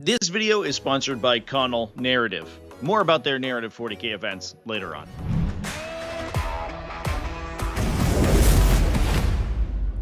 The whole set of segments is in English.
This video is sponsored by Connell Narrative. More about their Narrative 40K events later on.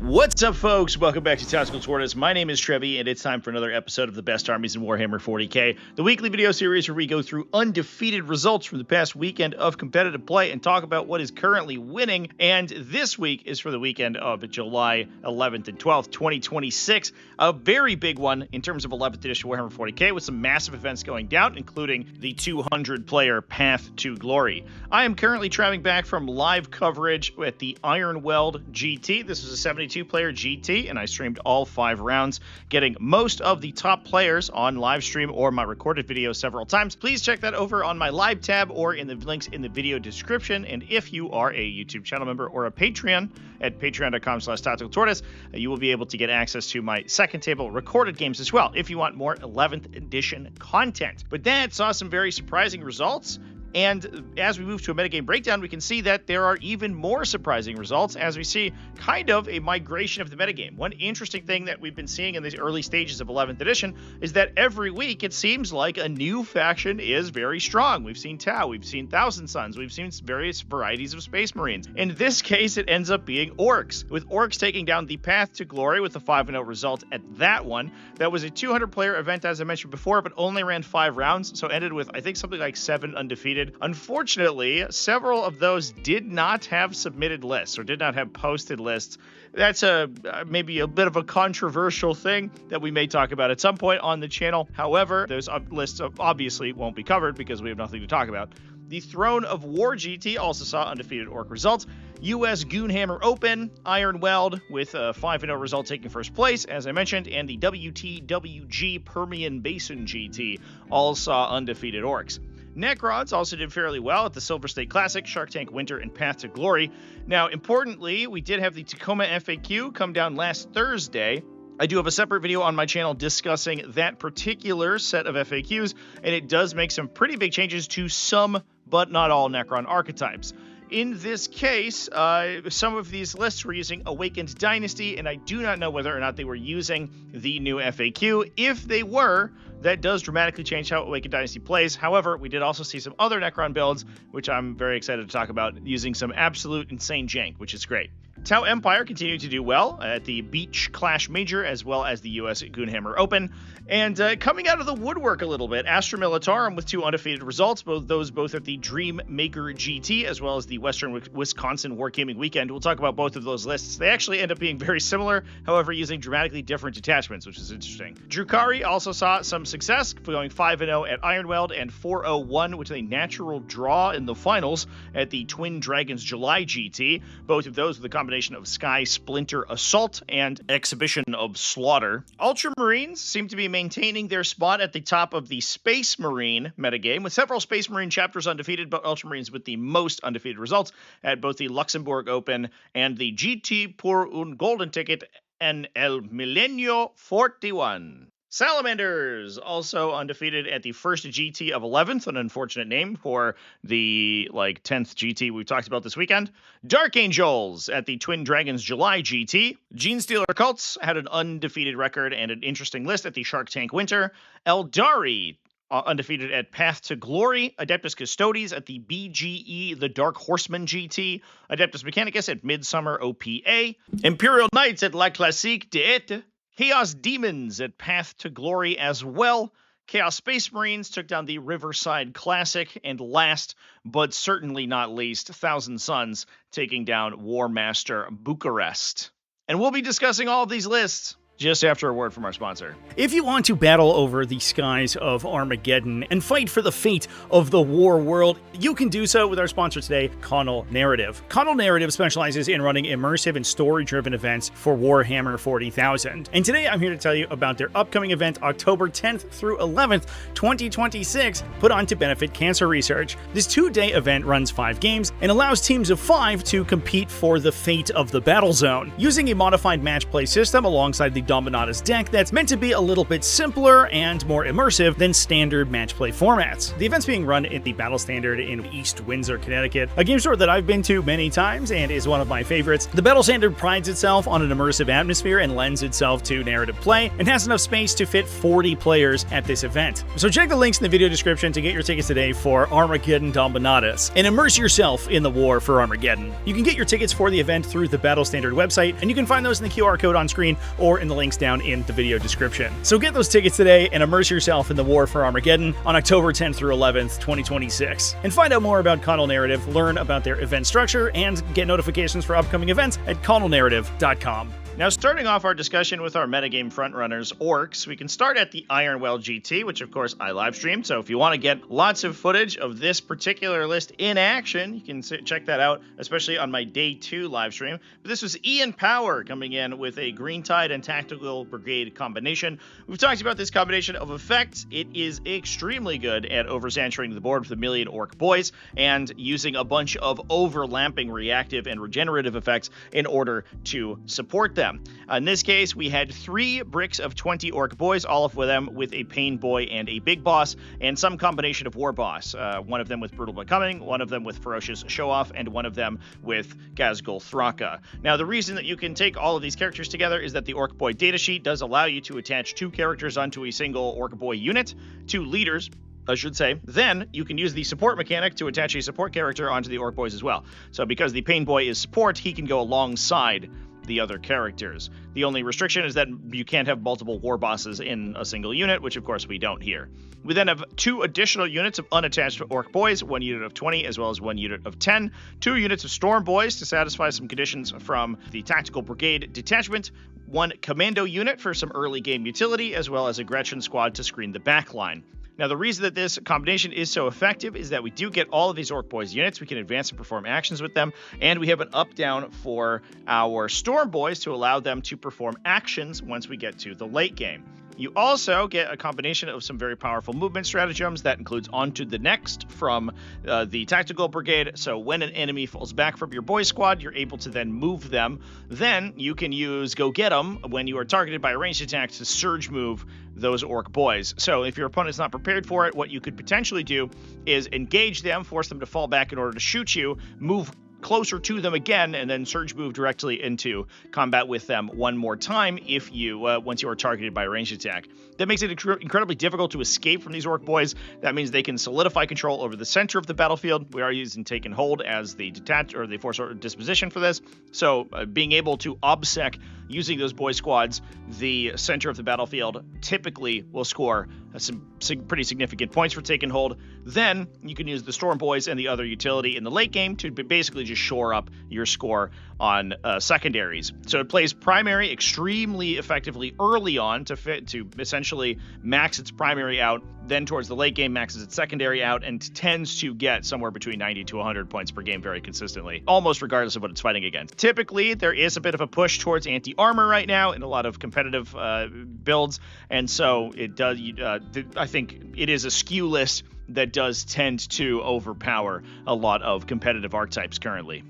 What's up, folks? Welcome back to TacticalTortoise. My name is Trevi, and it's time for another episode of the best armies in Warhammer 40K, the weekly video series where we go through undefeated results from the past weekend of competitive play and talk about what is currently winning. And this week is for the weekend of July 11th and 12th, 2026. A very big one in terms of 11th edition Warhammer 40K with some massive events going down, including the 200-player Path to Glory. I am currently traveling back from live coverage at the Ironweld GT. This is a 72-player GT, and I streamed all 5 rounds, getting most of the top players on live stream or my recorded video several times. Please check that over on my live tab or in the links in the video description. And if you are a YouTube channel member or a Patreon at patreon.com/TacticalTortoise, you will be able to get access to my second table recorded games as well if you want more 11th edition content. But that saw some very surprising results. And as we move to a metagame breakdown, we can see that there are even more surprising results as we see kind of a migration of the metagame. One interesting thing that we've been seeing in these early stages of 11th edition is that every week it seems like a new faction is very strong. We've seen Tau, we've seen Thousand Sons, we've seen various varieties of Space Marines. In this case, it ends up being Orks, with Orks taking down the Path to Glory with a 5-0 result at that one. That was a 200-player event, as I mentioned before, but only ran 5 rounds, so ended with, I think, something like 7 undefeated. Unfortunately, several of those did not have submitted lists or did not have posted lists. That's maybe a bit of a controversial thing that we may talk about at some point on the channel. However, those lists obviously won't be covered because we have nothing to talk about. The Throne of War GT also saw undefeated Ork results. US Goonhammer Open, Ironweld with a 5-0 result taking first place, as I mentioned, and the WTWG Permian Basin GT all saw undefeated Orks. Necrons also did fairly well at the Silver State Classic, Shark Tank Winter, and Path to Glory. Now, importantly, we did have the Tacoma FAQ come down last Thursday. I do have a separate video on my channel discussing that particular set of FAQs, and it does make some pretty big changes to some, but not all, Necron archetypes. In this case, some of these lists were using Awakened Dynasty, and I do not know whether or not they were using the new FAQ. If they were, that does dramatically change how Awakened Dynasty plays. However, we did also see some other Necron builds, which I'm very excited to talk about, using some absolute insane jank, which is great. Tau Empire continued to do well at the Beach Clash Major as well as the US Goonhammer Open. And coming out of the woodwork a little bit, Astra Militarum with 2 undefeated results, both at the Dream Maker GT as well as the Western Wisconsin Wargaming Weekend. We'll talk about both of those lists. They actually end up being very similar, however, using dramatically different detachments, which is interesting. Drukhari also saw some success, going 5-0 at Ironweld and 4-0-1 with a natural draw in the finals at the Twin Dragons July GT. Both of those with a combination of Sky Splinter Assault and Exhibition of Slaughter. Ultramarines seem to be maintaining their spot at the top of the Space Marine metagame, with several Space Marine chapters undefeated, but Ultramarines with the most undefeated results at both the Luxembourg Open and the GT por un Golden Ticket en el Milenio 41. Salamanders also undefeated at the first GT of 11th, an unfortunate name for the 10th GT we've talked about this weekend. Dark Angels at the Twin Dragons July GT. Genestealer Cults had an undefeated record and an interesting list at the Shark Tank Winter. Aeldari undefeated at Path to Glory. Adeptus Custodes at the BGE, the Dark Horseman GT. Adeptus Mechanicus at Midsummer OPA. Imperial Knights at La Classique d'Ete. Chaos Demons at Path to Glory as well. Chaos Space Marines took down the Riverside Classic. And last, but certainly not least, Thousand Sons taking down War Master Bucharest. And we'll be discussing all of these lists just after a word from our sponsor. If you want to battle over the skies of Armageddon and fight for the fate of the war world, you can do so with our sponsor today, Connell Narrative. Connell Narrative specializes in running immersive and story-driven events for Warhammer 40,000. And today I'm here to tell you about their upcoming event, October 10th through 11th, 2026, put on to benefit cancer research. This 2-day event runs 5 games and allows teams of 5 to compete for the fate of the battle zone. Using a modified match play system alongside the Dominatus deck that's meant to be a little bit simpler and more immersive than standard match play formats. The event's being run at the Battle Standard in East Windsor, Connecticut, a game store that I've been to many times and is one of my favorites. The Battle Standard prides itself on an immersive atmosphere and lends itself to narrative play, and has enough space to fit 40 players at this event. So check the links in the video description to get your tickets today for Armageddon Dominatus, and immerse yourself in the war for Armageddon. You can get your tickets for the event through the Battle Standard website, and you can find those in the QR code on screen or in the links down in the video description. So get those tickets today and immerse yourself in the war for Armageddon on October 10th through 11th, 2026. And find out more about Connell Narrative, learn about their event structure, and get notifications for upcoming events at connellnarrative.com. Now, starting off our discussion with our metagame frontrunners, Orks, we can start at the Ironwell GT, which of course I live streamed, so if you want to get lots of footage of this particular list in action, you can check that out, especially on my Day 2 live stream. But this was Ian Power coming in with a Green Tide and Tactical Brigade combination. We've talked about this combination of effects. It is extremely good at oversaturating the board with a million Ork boys, and using a bunch of overlapping reactive and regenerative effects in order to support them. In this case, we had 3 bricks of 20 Ork boys, all of them with a Pain Boy and a Big Boss, and some combination of War Boss. One of them with Brutal Becoming, one of them with Ferocious Show-Off, and one of them with Ghazghkull Thraka. Now, the reason that you can take all of these characters together is that the Ork Boy datasheet does allow you to attach 2 characters onto a single Ork Boy unit, 2 leaders, I should say. Then you can use the support mechanic to attach a support character onto the Ork Boys as well. So because the Pain Boy is support, he can go alongside the other characters. The only restriction is that you can't have multiple war bosses in a single unit, which of course we don't here. We then have 2 additional units of unattached Ork boys, 1 unit of 20 as well as 1 unit of 10, 2 units of Storm boys to satisfy some conditions from the Tactical Brigade detachment, 1 commando unit for some early game utility, as well as a Gretchen squad to screen the back line. Now, the reason that this combination is so effective is that we do get all of these Ork Boys units. We can advance and perform actions with them, and we have an up-down for our Storm Boys to allow them to perform actions once we get to the late game. You also get a combination of some very powerful movement stratagems that includes Onto the Next from the Tactical Brigade. So when an enemy falls back from your boy squad, you're able to then move them. Then you can use Go Get 'em when you are targeted by a ranged attack to surge move those Ork boys. So if your opponent's not prepared for it, what you could potentially do is engage them, force them to fall back in order to shoot you, move closer to them again, and then surge move directly into combat with them one more time if you once you are targeted by a ranged attack. That makes it incredibly difficult to escape from these Ork boys. That means they can solidify control over the center of the battlefield. We are using Taken Hold as the detach or the force order disposition for this. So being able to obsec using those boy squads, the center of the battlefield typically will score some pretty significant points for Taken Hold. Then you can use the Storm Boys and the other utility in the late game to basically just shore up your score on secondaries. So it plays primary extremely effectively early on to essentially max its primary out, then towards the late game maxes its secondary out, and tends to get somewhere between 90 to 100 points per game very consistently, almost regardless of what it's fighting against. Typically, there is a bit of a push towards anti-armor right now in a lot of competitive builds, and so it does. I think it is a skew list that does tend to overpower a lot of competitive archetypes currently.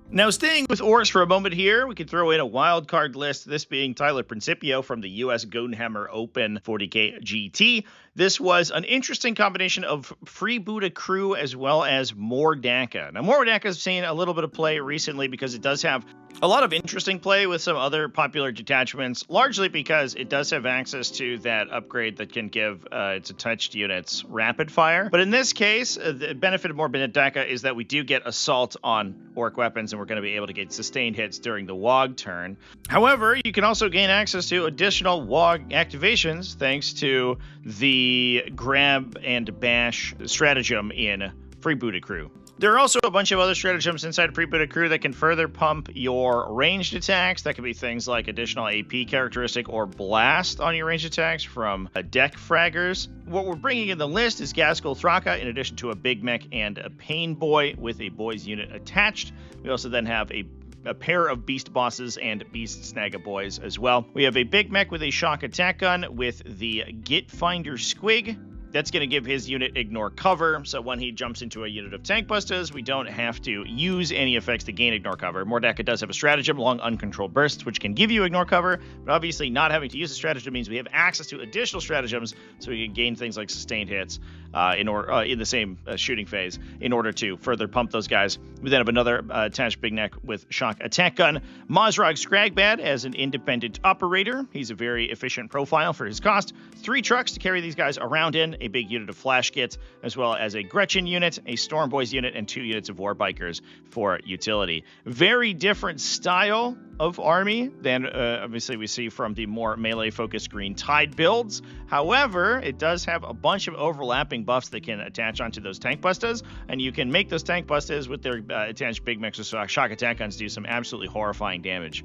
Now, staying with Orks for a moment here, we can throw in a wild card list, this being Tyler Principio from the US Gonehammer Open 40K GT. This was an interesting combination of Freebooter crew as well as Mordaka. Now, Mordaka's seen a little bit of play recently because it does have a lot of interesting play with some other popular detachments, largely because it does have access to that upgrade that can give its attached units rapid fire. But in this case, the benefit of Mordaka is that we do get assault on Ork weapons, and we're going to be able to get sustained hits during the WOG turn. However, you can also gain access to additional WOG activations thanks to the grab and bash stratagem in Freebooter crew. There are also a bunch of other stratagems inside Freebooter crew that can further pump your ranged attacks. That could be things like additional AP characteristic or blast on your ranged attacks from deck fraggers. What we're bringing in the list is Ghazghkull Thraka, in addition to a Big Mech and a Pain Boy with a Boys unit attached. We also then have a pair of Beast Bosses and Beast Snagga Boys as well. We have a Big Mech with a Shock Attack Gun with the Git Finder Squig, That's going to give his unit ignore cover, so when he jumps into a unit of tank busters, we don't have to use any effects to gain ignore cover. Mordecai does have a stratagem, long uncontrolled bursts, which can give you ignore cover, but obviously not having to use a stratagem means we have access to additional stratagems, so we can gain things like sustained hits in the same shooting phase in order to further pump those guys. We then have another attached big neck with shock attack gun. Mazrog Scragbad as an independent operator. He's a very efficient profile for his cost. 3 trucks to carry these guys around in, a big unit of flash kits, as well as a Gretchen unit, a Storm Boys unit, and 2 units of War Bikers for utility. Very different style of army than obviously we see from the more melee-focused Green Tide builds. However, it does have a bunch of overlapping buffs that can attach onto those tank busters, and you can make those tank busters with their attached big mix of shock attack guns do some absolutely horrifying damage.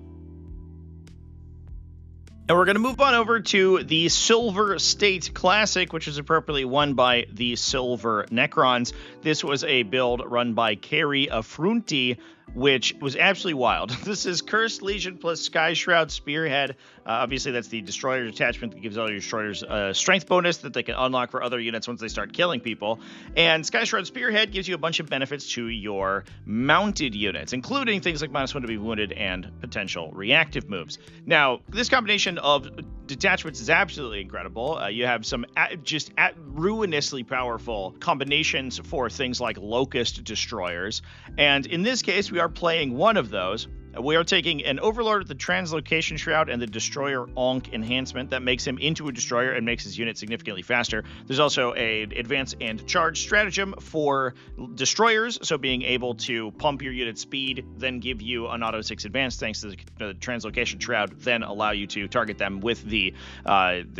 And we're going to move on over to the Silver State Classic, which is appropriately won by the Silver Necrons. This was a build run by Carrie Affrunti, which was absolutely wild. This is Cursed Legion plus Sky Shroud Spearhead. Obviously, that's the Destroyer attachment that gives all your Destroyers a strength bonus that they can unlock for other units once they start killing people. And Sky Shroud Spearhead gives you a bunch of benefits to your mounted units, including things like -1 to be wounded and potential reactive moves. Now, this combination of detachments is absolutely incredible. You have some ruinously powerful combinations for things like Locust Destroyers. And in this case, we are playing one of those. We are taking an Overlord with the Translocation Shroud and the Destroyer Onk enhancement that makes him into a Destroyer and makes his unit significantly faster. There's also an Advance and Charge stratagem for Destroyers, so being able to pump your unit speed, then give you an Auto 6 Advance thanks to the Translocation Shroud, then allow you to target them with the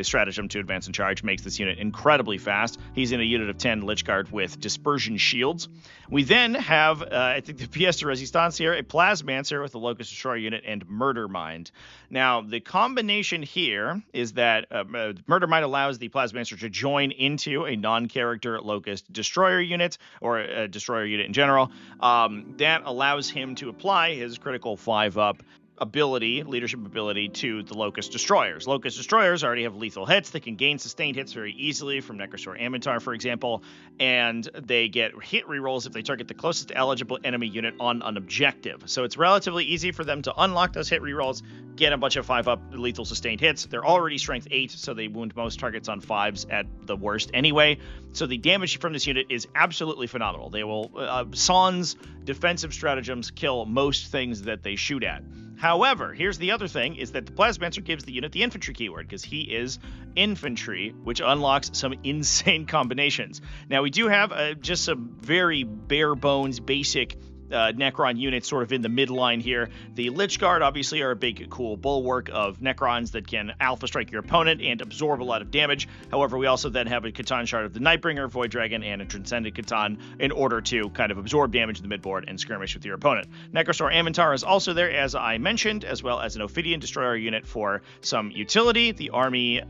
stratagem to Advance and Charge, makes this unit incredibly fast. He's in a unit of 10 Lich Guard with Dispersion Shields. We then have, I think the pièce de résistance here, a Plasmancer with a Locust Destroyer unit and Murder Mind. Now, the combination here is that Murder Mind allows the Plasmancer to join into a non-character Locust Destroyer unit, or a Destroyer unit in general. That allows him to apply his critical 5-up leadership ability to the Locust Destroyers. Locust Destroyers already have lethal hits. They can gain sustained hits very easily from Necrosaur Amintar, for example, and they get hit rerolls if they target the closest eligible enemy unit on an objective. So it's relatively easy for them to unlock those hit rerolls, get a bunch of 5-up lethal sustained hits. They're already strength 8, so they wound most targets on 5s at the worst anyway. So the damage from this unit is absolutely phenomenal. They will, sans defensive stratagems, kill most things that they shoot at. However, here's the other thing, is that the Plasmancer gives the unit the infantry keyword, because he is infantry, which unlocks some insane combinations. Now, we do have just some very bare-bones, basic Necron units sort of in the midline here. The Lich Guard obviously are a big, cool bulwark of Necrons that can alpha strike your opponent and absorb a lot of damage. However, we also then have a Catan Shard of the Nightbringer, Void Dragon, and a Transcendent Catan in order to kind of absorb damage in the midboard and skirmish with your opponent. Necrosaur Amintar is also there, as I mentioned, as well as an Ophidian Destroyer unit for some utility. The army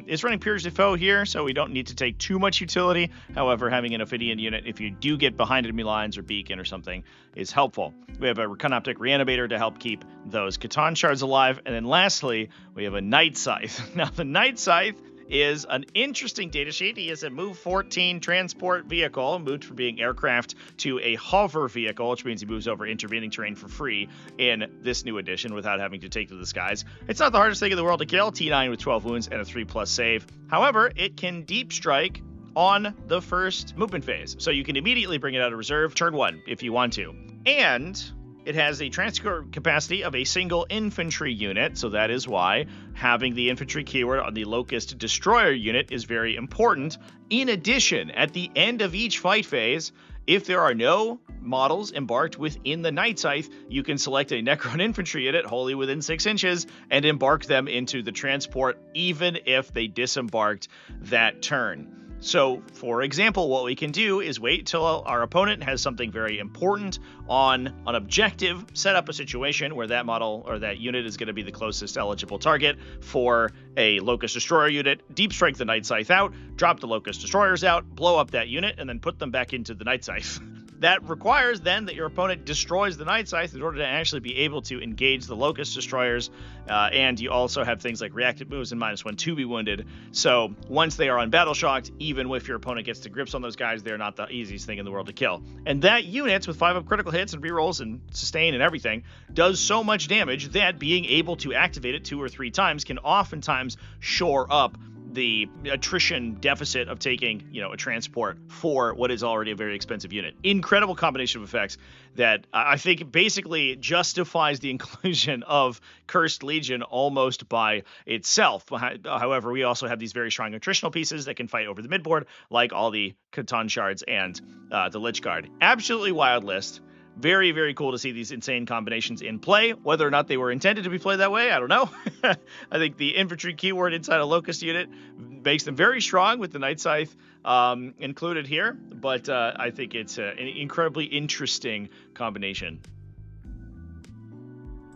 is running Purge de Foe here, so we don't need to take too much utility. However, having an Ophidian unit, if you do get behind enemy lines or beacon or something, is helpful. We have a Reconoptic Reanimator to help keep those Catan Shards alive. And then lastly, we have a Night Scythe. Now, the Night Scythe is an interesting datasheet. He is a Move 14 transport vehicle, moved from being aircraft to a hover vehicle, which means he moves over intervening terrain for free in this new edition without having to take to the skies. It's not the hardest thing in the world to kill, T9 with 12 wounds and a 3+ save. However, it can deep strike on the first movement phase. So you can immediately bring it out of reserve turn 1 if you want to. And it has a transport capacity of a single infantry unit, so that is why having the infantry keyword on the Locust Destroyer unit is very important. In addition, at the end of each fight phase, if there are no models embarked within the Night Scythe, you can select a Necron infantry unit wholly within 6 inches and embark them into the transport, even if they disembarked that turn. So, for example, what we can do is wait till our opponent has something very important on an objective, set up a situation where that model or that unit is going to be the closest eligible target for a Locust Destroyer unit, deep strike the Night Scythe out, drop the Locust Destroyers out, blow up that unit, and then put them back into the Night Scythe. that requires then that your opponent destroys the Night Scythe in order to actually be able to engage the Locust Destroyers, and you also have things like reactive moves and -1 to be wounded. So once they are on battle shocked, even if your opponent gets to grips on those guys, they're not the easiest thing in the world to kill. And that unit with 5 up critical hits and rerolls and sustain and everything does so much damage that being able to activate it 2 or 3 times can oftentimes shore up the attrition deficit of taking, a transport for what is already a very expensive unit. Incredible combination of effects that I think basically justifies the inclusion of Cursed Legion almost by itself. However, we also have these very strong attritional pieces that can fight over the midboard, like all the Catan Shards and the Lich Guard. Absolutely wild list. Very, very cool to see these insane combinations in play. Whether or not they were intended to be played that way, I don't know. I think the infantry keyword inside a Locust unit makes them very strong with the Night Scythe included here, but I think it's an incredibly interesting combination.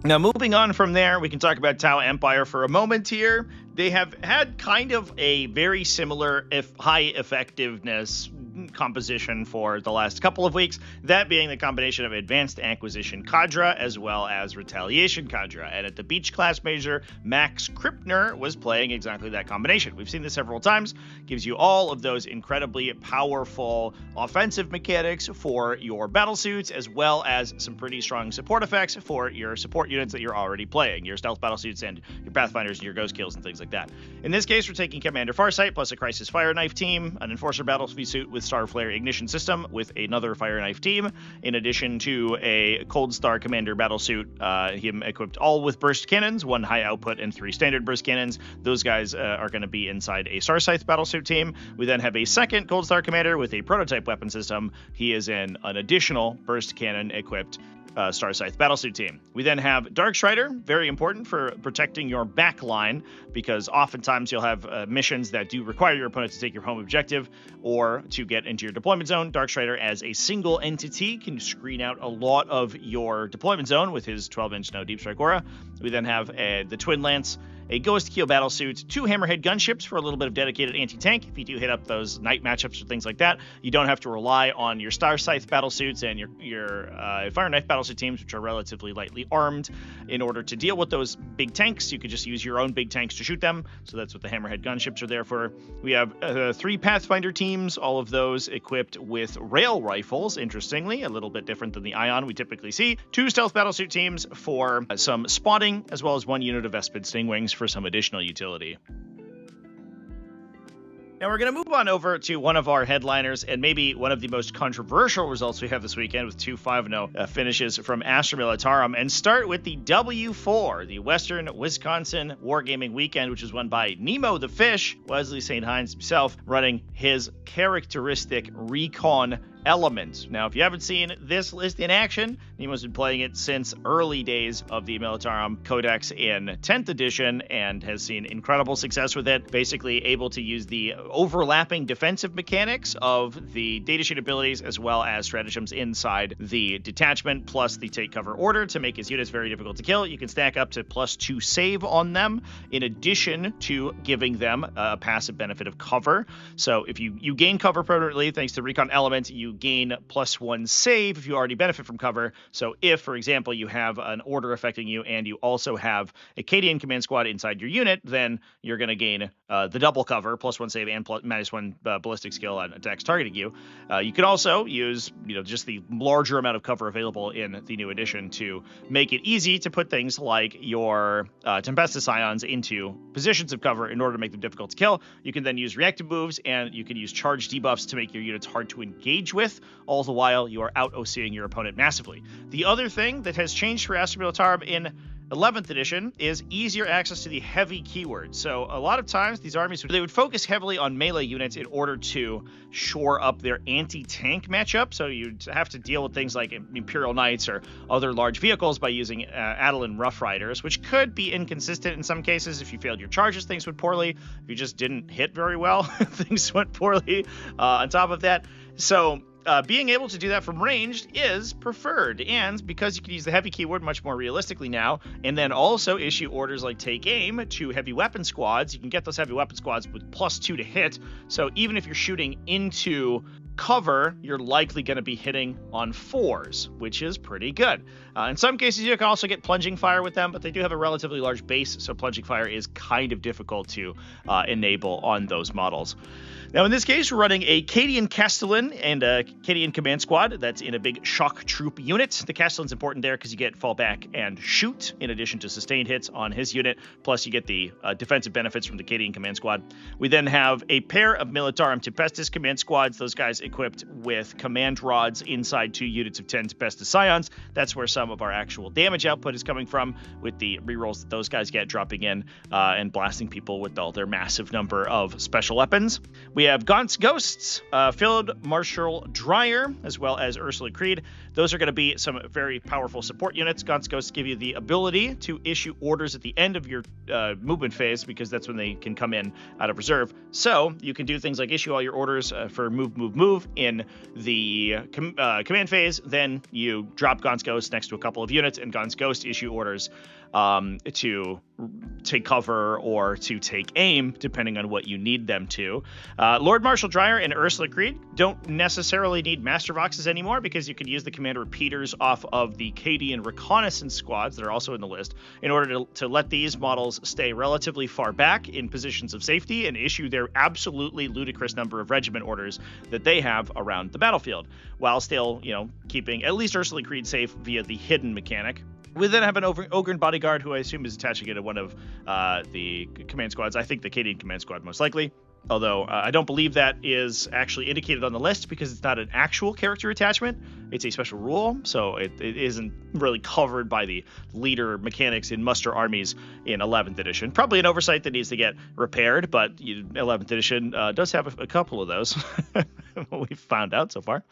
Now, moving on from there, we can talk about Tau Empire for a moment here. They have had kind of a very similar high effectiveness composition for the last couple of weeks, that being the combination of Advanced Acquisition Cadre as well as Retaliation Cadre. And at the Beach class major, Max Krippner was playing exactly that combination. We've seen this several times. Gives you all of those incredibly powerful offensive mechanics for your battlesuits, as well as some pretty strong support effects for your support units that you're already playing, your stealth battlesuits and your Pathfinders and your Ghost Kills and things like that. In this case, we're taking Commander Farsight plus a Crisis Fire Knife team, an Enforcer battlesuit with Starflare Ignition System with another Fire Knife team, in addition to a Cold Star Commander battlesuit, him equipped all with burst cannons, 1 high output and 3 standard burst cannons. Those guys are going to be inside a Starscythe battlesuit team. We then have a second Cold Star Commander with a prototype weapon system. He is in an additional burst cannon equipped Starscythe battlesuit team. We then have Darkstrider, very important for protecting your back line, because oftentimes you'll have missions that do require your opponent to take your home objective or to get into your deployment zone. Darkstrider, as a single entity, can screen out a lot of your deployment zone with his 12-inch no deep strike aura. We then have the Twin Lance, a Ghost Keel battlesuit, 2 Hammerhead gunships for a little bit of dedicated anti-tank. If you do hit up those night matchups or things like that, you don't have to rely on your Starscythe battlesuits and your Fire Knife battlesuit teams, which are relatively lightly armed. In order to deal with those big tanks, you could just use your own big tanks to shoot them. So that's what the Hammerhead gunships are there for. We have 3 Pathfinder teams, all of those equipped with rail rifles, interestingly, a little bit different than the Ion we typically see. 2 stealth battlesuit teams for some spotting, as well as 1 unit of Vespid Stingwings for some additional utility. Now we're going to move on over to one of our headliners and maybe one of the most controversial results we have this weekend, with 2 5-0 finishes from Astra Militarum, and start with the W4, the Western Wisconsin Wargaming Weekend, which was won by Nemo the Fish, Wesley St. Hines himself, running his characteristic Recon element. Now, if you haven't seen this list in action, Nemo's been playing it since early days of the Militarum Codex in 10th edition and has seen incredible success with it, basically able to use the overlapping defensive mechanics of the datasheet abilities as well as stratagems inside the detachment, plus the take cover order to make his units very difficult to kill. You can stack up to +2 save on them, in addition to giving them a passive benefit of cover. So if you gain cover permanently thanks to Recon element, you gain +1 save if you already benefit from cover. So if, for example, you have an order affecting you and you also have a Cadian command squad inside your unit, then you're going to gain the double cover, +1 save and -1 ballistic skill on attacks targeting you. You can also use, just the larger amount of cover available in the new edition to make it easy to put things like your Tempestus Ions into positions of cover in order to make them difficult to kill. You can then use reactive moves, and you can use charge debuffs to make your units hard to engage with, all the while you are out OCing your opponent massively. The other thing that has changed for Astra Militarum in 11th edition is easier access to the heavy keyword. So a lot of times these armies, they would focus heavily on melee units in order to shore up their anti-tank matchup. So you'd have to deal with things like Imperial Knights or other large vehicles by using Adelan Rough Riders, which could be inconsistent in some cases. If you failed your charges, things went poorly. If you just didn't hit very well, things went poorly on top of that. So being able to do that from ranged is preferred, and because you can use the heavy keyword much more realistically now, and then also issue orders like take aim to heavy weapon squads, you can get those heavy weapon squads with +2 to hit, so even if you're shooting into cover, you're likely going to be hitting on 4s, which is pretty good. In some cases, you can also get plunging fire with them, but they do have a relatively large base, so plunging fire is kind of difficult to enable on those models. Now, in this case, we're running a Cadian Castellan and a Cadian Command Squad that's in a big shock troop unit. The Castellan's important there because you get fall back and shoot, in addition to sustained hits on his unit, plus you get the defensive benefits from the Cadian Command Squad. We then have a pair of Militarum Tempestus Command Squads, those guys equipped with command rods inside 2 units of 10 Tempestus Scions. That's where some of our actual damage output is coming from, with the rerolls that those guys get dropping in and blasting people with all their massive number of special weapons. We have Gaunt's Ghosts, Field Marshal Dreyer, as well as Ursula Creed. Those are going to be some very powerful support units. Gaunt's Ghosts give you the ability to issue orders at the end of your movement phase, because that's when they can come in out of reserve. So you can do things like issue all your orders for move in the command phase. Then you drop Gaunt's Ghost next to a couple of units, and Gaunt's Ghost issue orders to take cover or to take aim, depending on what you need them to. Lord Marshal Dreyer and Ursula Creed don't necessarily need Master Voxes anymore, because you can use the command repeaters off of the Cadian reconnaissance squads that are also in the list in order to let these models stay relatively far back in positions of safety and issue their absolutely ludicrous number of regiment orders that they have around the battlefield, while still, keeping at least Ursula Creed safe via the hidden mechanic. We then have an Ogryn bodyguard, who I assume is attaching it to one of the command squads. I think the Cadian command squad most likely, although I don't believe that is actually indicated on the list, because it's not an actual character attachment. It's a special rule, so it isn't really covered by the leader mechanics in Muster Armies in 11th edition. Probably an oversight that needs to get repaired, but 11th edition does have a couple of those, we've found out so far.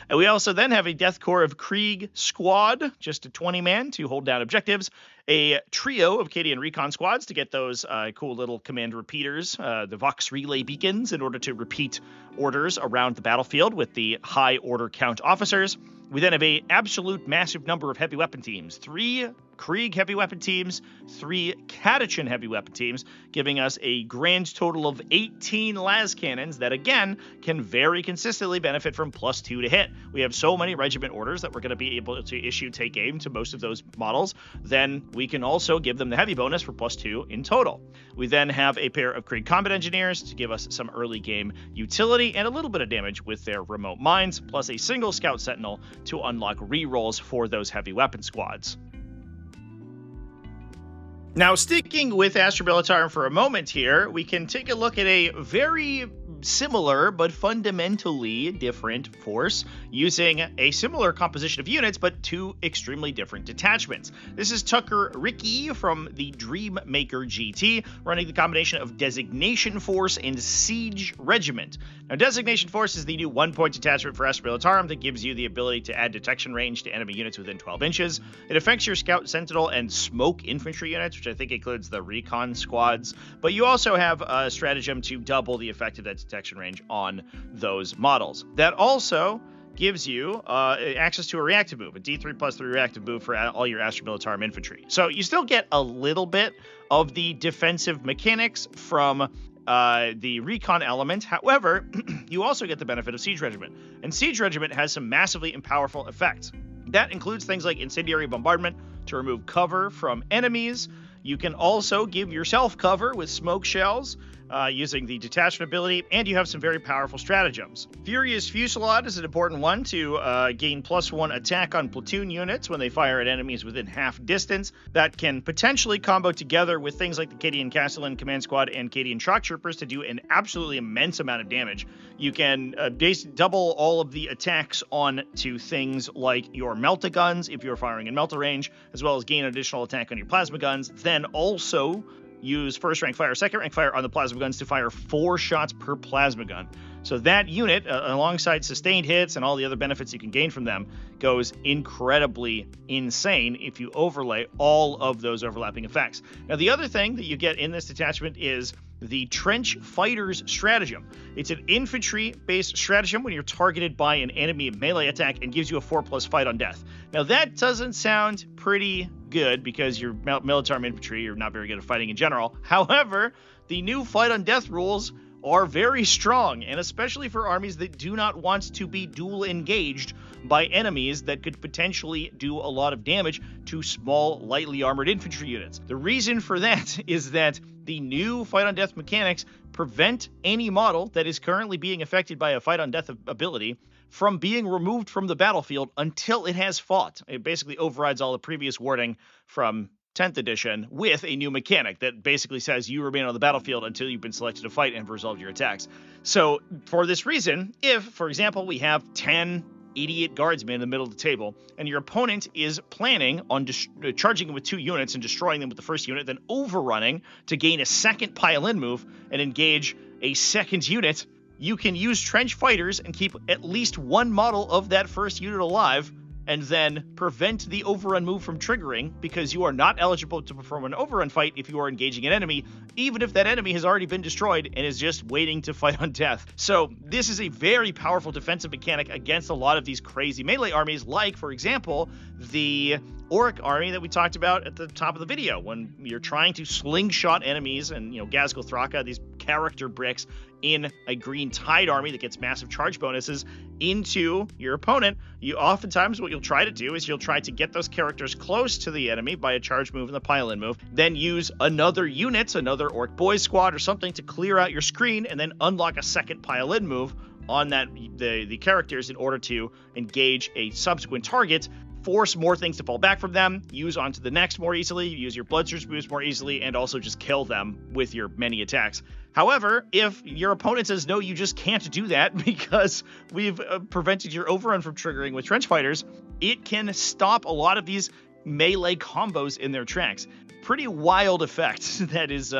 And we also then have a Death Corps of Krieg squad, just a 20-man to hold down objectives, a trio of Cadian recon squads to get those cool little command repeaters, the Vox relay beacons, in order to repeat orders around the battlefield with the high order count officers. We then have a absolute massive number of heavy weapon teams, 3 Krieg heavy weapon teams, 3 Catachan heavy weapon teams, giving us a grand total of 18 las cannons that, again, can very consistently benefit from +2 to hit. We have so many regiment orders that we're going to be able to issue take aim to most of those models. Then we can also give them the heavy bonus for +2 in total. We then have a pair of Krieg combat engineers to give us some early game utility and a little bit of damage with their remote mines, plus a single scout sentinel to unlock rerolls for those heavy weapon squads. Now, sticking with Astra Militarum for a moment here, we can take a look at a very similar but fundamentally different force using a similar composition of units but 2 extremely different detachments. This is Tucker Ricky from the Dreammaker GT, running the combination of Designation Force and Siege Regiment. Now, Designation Force is the new 1-point detachment for Astra Militarum that gives you the ability to add detection range to enemy units within 12 inches. It affects your Scout, Sentinel, and Smoke infantry units, which I think includes the Recon squads, but you also have a stratagem to double the effect of that detection range on those models. That also gives you access to a reactive move, a D3+3 reactive move for all your Astra Militarum infantry. So you still get a little bit of the defensive mechanics from the recon element. However, you also get the benefit of Siege Regiment, and Siege Regiment has some massively powerful effects. That includes things like incendiary bombardment to remove cover from enemies. You can also give yourself cover with smoke shells using the detachment ability, and you have some very powerful stratagems. Furious Fusillade is an important one to gain +1 attack on platoon units when they fire at enemies within half distance. That can potentially combo together with things like the Cadian Castellan Command Squad and Cadian Shock Troopers to do an absolutely immense amount of damage. You can double all of the attacks on to things like your Melta guns if you're firing in Melta range, as well as gain additional attack on your plasma guns. Then also use first rank fire, second rank fire on the plasma guns to fire 4 shots per plasma gun. So that unit, alongside sustained hits and all the other benefits you can gain from them, goes incredibly insane if you overlay all of those overlapping effects. Now, the other thing that you get in this detachment is the Trench Fighters stratagem. It's an infantry-based stratagem when you're targeted by an enemy melee attack and gives you a 4+ fight on death. Now that doesn't sound pretty good because you're Militarum infantry, you're not very good at fighting in general. However, the new fight on death rules are very strong, and especially for armies that do not want to be dual engaged by enemies that could potentially do a lot of damage to small, lightly armored infantry units. The reason for that is that the new fight on death mechanics prevent any model that is currently being affected by a fight on death ability from being removed from the battlefield until it has fought. It basically overrides all the previous wording from 10th edition with a new mechanic that basically says you remain on the battlefield until you've been selected to fight and have resolved your attacks. So for this reason, if, for example, we have 10 idiot guardsmen in the middle of the table, and your opponent is planning on charging them with 2 units and destroying them with the first unit, then overrunning to gain a second pile-in move and engage a second unit, you can use Trench Fighters and keep at least one model of that first unit alive, and then prevent the overrun move from triggering, because you are not eligible to perform an overrun fight if you are engaging an enemy, even if that enemy has already been destroyed and is just waiting to fight on death. So this is a very powerful defensive mechanic against a lot of these crazy melee armies, like, for example, the Ork army that we talked about at the top of the video, when you're trying to slingshot enemies and, Ghazghkull Thraka, these character bricks in a Green Tide army that gets massive charge bonuses into your opponent. You oftentimes, what you'll try to do is you'll try to get those characters close to the enemy by a charge move and the pile-in move, then use another unit, another Ork Boys squad or something to clear out your screen, and then unlock a second pile-in move on the characters in order to engage a subsequent target, force more things to fall back from them, use onto the next more easily, use your Bloodsurge boost more easily, and also just kill them with your many attacks. However, if your opponent says, no, you just can't do that because we've prevented your overrun from triggering with Trench Fighters, it can stop a lot of these melee combos in their tracks. Pretty wild effect that has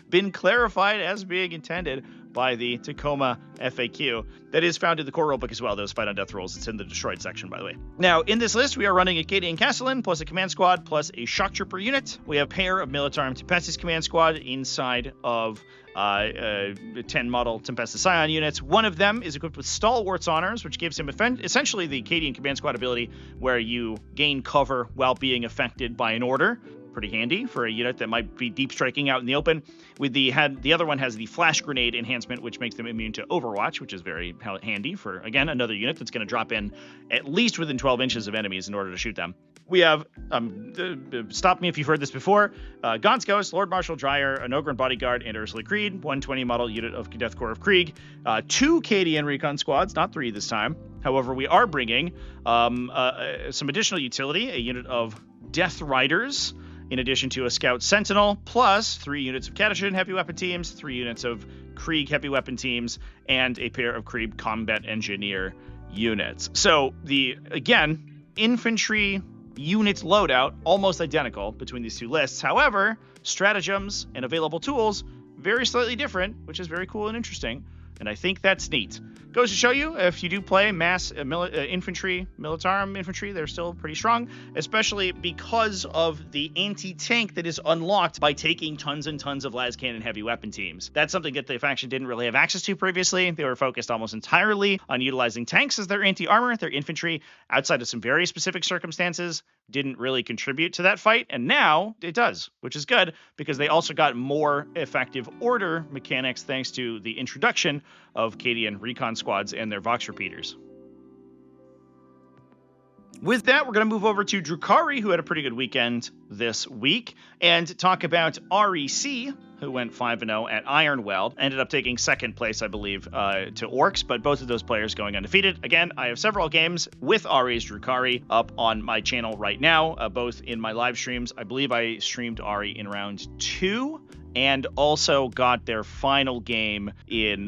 been clarified as being intended by the Tacoma FAQ that is found in the core rulebook as well, those fight on death rules. It's in the destroyed section, by the way. Now, in this list, we are running a Cadian Castellan plus a command squad plus a shock trooper unit. We have a pair of Militarum Tempestus command squad inside of 10 model Tempestus Scion units. One of them is equipped with Stalwart's Honors, which gives him essentially the Cadian command squad ability where you gain cover while being affected by an order. Pretty handy for a unit that might be deep striking out in the open. With the other one has the Flash Grenade enhancement, which makes them immune to Overwatch, which is very handy for, again, another unit that's going to drop in at least within 12 inches of enemies in order to shoot them. We have, stop me if you've heard this before, Gaunt's Ghost, Lord Marshal Dreyer, an Ogren Bodyguard, and Ursula Creed, 120 model unit of Death Corps of Krieg, 2 Cadian Recon squads, not 3 this time. However, we are bringing some additional utility, a unit of Death Riders, in addition to a Scout Sentinel, plus 3 units of Catachan heavy weapon teams, 3 units of Krieg heavy weapon teams, and a pair of Krieg combat engineer units. So again, infantry units loadout, almost identical between these 2 lists. However, stratagems and available tools, very slightly different, which is very cool and interesting. And I think that's neat. Goes to show you, if you do play mass infantry, Militarum infantry, they're still pretty strong, especially because of the anti-tank that is unlocked by taking tons and tons of las cannon heavy weapon teams. That's something that the faction didn't really have access to previously. They were focused almost entirely on utilizing tanks as their anti-armor. Their infantry, outside of some very specific circumstances, didn't really contribute to that fight, and now it does, which is good because they also got more effective order mechanics thanks to the introduction of Cadian Recon squads and their Vox repeaters. With that, we're going to move over to Drukhari, who had a pretty good weekend this week, and talk about REC, who went 5-0 at Ironweld. Ended up taking second place, I believe, to Orks, but both of those players going undefeated. Again, I have several games with Ari's Drukhari up on my channel right now, both in my live streams. I believe I streamed Ari in round 2, and also got their final game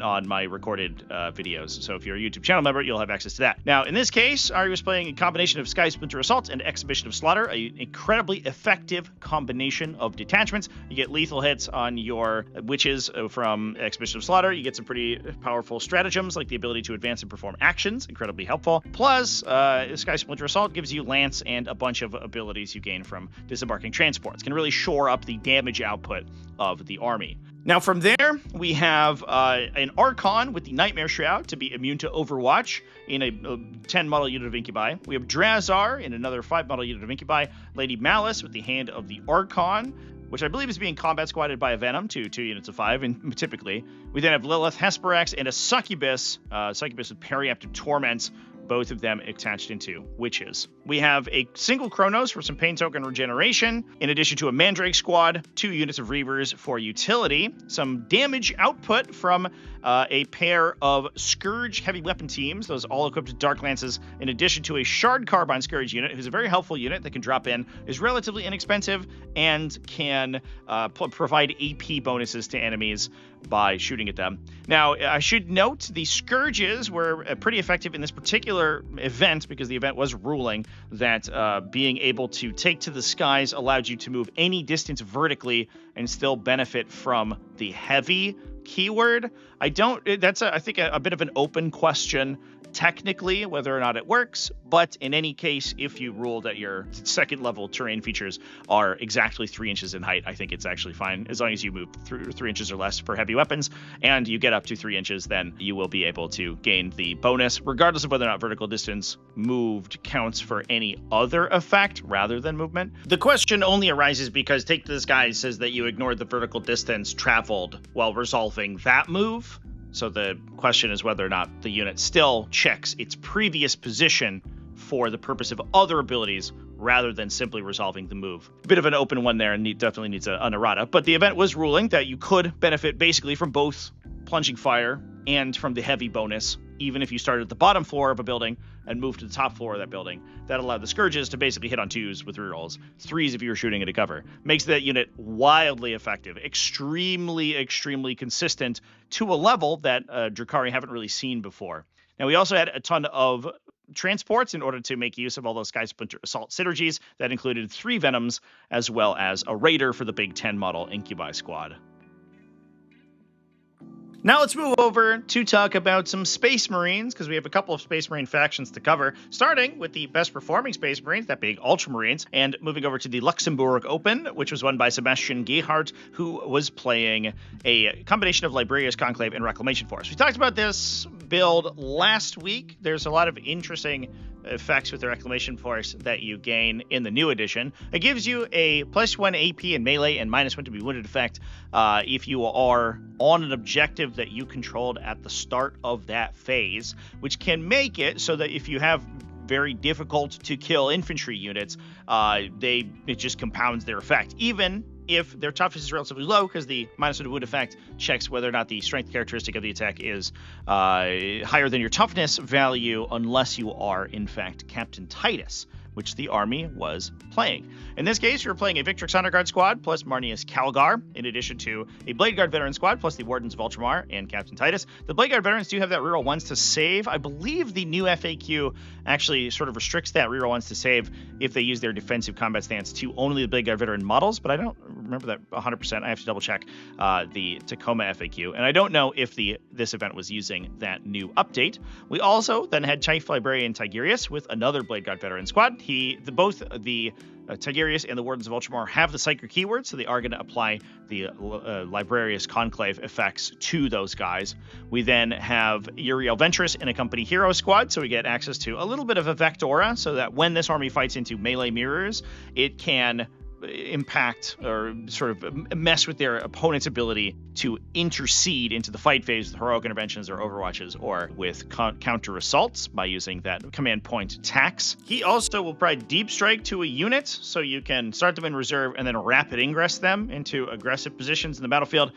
on my recorded videos. So if you're a YouTube channel member, you'll have access to that. Now, in this case, Ari was playing a combination of Sky Splinter Assault and Exhibition of Slaughter, an incredibly effective combination of detachments. You get lethal hits on your witches from Exhibition of Slaughter. You get some pretty powerful stratagems, like the ability to advance and perform actions, incredibly helpful. Plus, Sky Splinter Assault gives you Lance and a bunch of abilities you gain from disembarking transports. Can really shore up the damage output of the army. Now from there, we have an Archon with the Nightmare Shroud to be immune to Overwatch in a 10-model unit of Incubi. We have Drazar in another 5-model unit of Incubi. Lady Malice with the Hand of the Archon, which I believe is being combat squatted by a Venom to 2 units of 5, and typically. We then have Lilith, Hesperax, and a Succubus, Succubus with Periaptive Torment, both of them attached into Witches. We have a single Chronos for some Pain Token regeneration, in addition to a Mandrake squad, 2 units of Reavers for utility, some damage output from a pair of Scourge heavy weapon teams, those all equipped with Dark Lances, in addition to a Shard Carbine Scourge unit, who's a very helpful unit that can drop in, is relatively inexpensive, and can provide AP bonuses to enemies by shooting at them. Now, I should note the Scourges were pretty effective in this particular event, because the event was ruling that being able to take to the skies allowed you to move any distance vertically and still benefit from the heavy keyword. That's I think a bit of an open question technically whether or not it works, but in any case, if you rule that your second level terrain features are exactly 3 inches in height, I think it's actually fine. As long as you move through 3 inches or less for heavy weapons, and you get up to 3 inches, then you will be able to gain the bonus, regardless of whether or not vertical distance moved counts for any other effect rather than movement. The question only arises because Take to the Skies says that you ignored the vertical distance traveled while resolving that move. So the question is whether or not the unit still checks its previous position for the purpose of other abilities rather than simply resolving the move. A bit of an open one there, and definitely needs an errata. But the event was ruling that you could benefit basically from both Plunging Fire and from the heavy bonus, even if you started at the bottom floor of a building and moved to the top floor of that building. That allowed the Scourges to basically hit on 2s with rerolls, 3s if you were shooting into cover. Makes that unit wildly effective, extremely consistent to a level that Drukhari haven't really seen before. Now, we also had a ton of transports in order to make use of all those Sky Splinter Assault synergies. That included 3 Venoms, as well as a Raider for the big 10-model Incubi squad. Now let's move over to talk about some Space Marines, because we have a couple of Space Marine factions to cover, starting with the best performing Space Marines, that being Ultramarines, and moving over to the Luxembourg Open, which was won by Sebastian Gehart, who was playing a combination of Librarius Conclave and Reclamation Force. We talked about this build last week. There's a lot of interesting effects with the Reclamation Force that you gain in the new edition. It gives you a +1 AP in melee and -1 to be wounded effect if you are on an objective that you controlled at the start of that phase, which can make it so that if you have very difficult to kill infantry units, it just compounds their effect, even if their toughness is relatively low, because the -1 wound effect checks whether or not the strength characteristic of the attack is higher than your toughness value, unless you are, in fact, Captain Titus, which the army was playing. In this case, you're playing a Victrix Honor Guard squad plus Marnius Calgar, in addition to a Blade Guard Veteran squad plus the Wardens of Ultramar and Captain Titus. The Blade Guard Veterans do have that reroll 1s to save. I believe the new FAQ actually sort of restricts that reroll 1s to save if they use their defensive combat stance to only the Blade Guard Veteran models, but I don't remember that 100%. I have to double check the Tacoma FAQ, and I don't know if this event was using that new update. We also then had Chief Librarian Tigurius with another Blade Guard Veteran squad. Both the Tigurius and the Wardens of Ultramar have the Psyker keyword, so they are going to apply the Librarius Conclave effects to those guys. We then have Uriel Ventress in a Company Hero squad, so we get access to a little bit of a Vectora, so that when this army fights into melee mirrors, it can impact or sort of mess with their opponent's ability to intercede into the fight phase with heroic interventions or overwatches or with counter assaults by using that command point tax. He also will provide deep strike to a unit, so you can start them in reserve and then rapid ingress them into aggressive positions in the battlefield.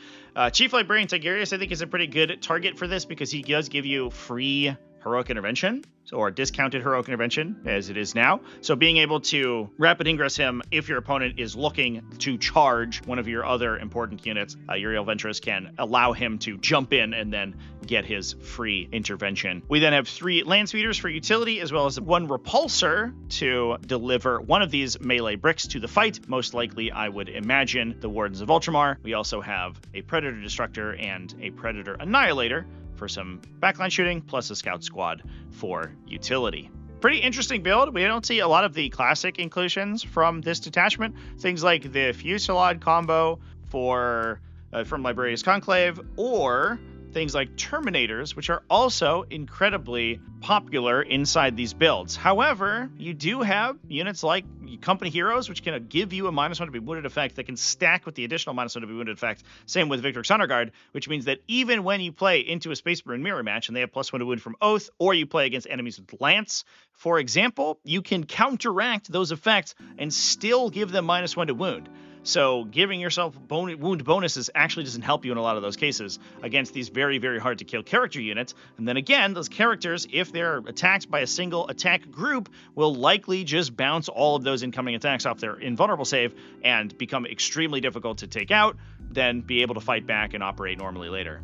Chief Librarian Tigurius, I think, is a pretty good target for this, because he does give you free heroic intervention, or discounted heroic intervention as it is now. So being able to rapid ingress him if your opponent is looking to charge one of your other important units, Uriel Ventress can allow him to jump in and then get his free intervention. We then have 3 land speeders for utility, as well as 1 repulsor to deliver one of these melee bricks to the fight. Most likely, I would imagine, the Wardens of Ultramar. We also have a Predator Destructor and a Predator Annihilator for some backline shooting, plus a scout squad for utility. Pretty interesting build. We don't see a lot of the classic inclusions from this detachment. Things like the Fusillade combo for from Librarius Conclave, or things like Terminators, which are also incredibly popular inside these builds. However, you do have units like Company Heroes, which can give you a -1 to be wounded effect that can stack with the additional -1 to be wounded effect. Same with Victor's Honor Guard, which means that even when you play into a Space Marine mirror match and they have +1 to wound from Oath, or you play against enemies with Lance, for example, you can counteract those effects and still give them -1 to wound. So giving yourself wound bonuses actually doesn't help you in a lot of those cases against these very, very hard to kill character units. And then again, those characters, if they're attacked by a single attack group, will likely just bounce all of those incoming attacks off their invulnerable save and become extremely difficult to take out, then be able to fight back and operate normally later.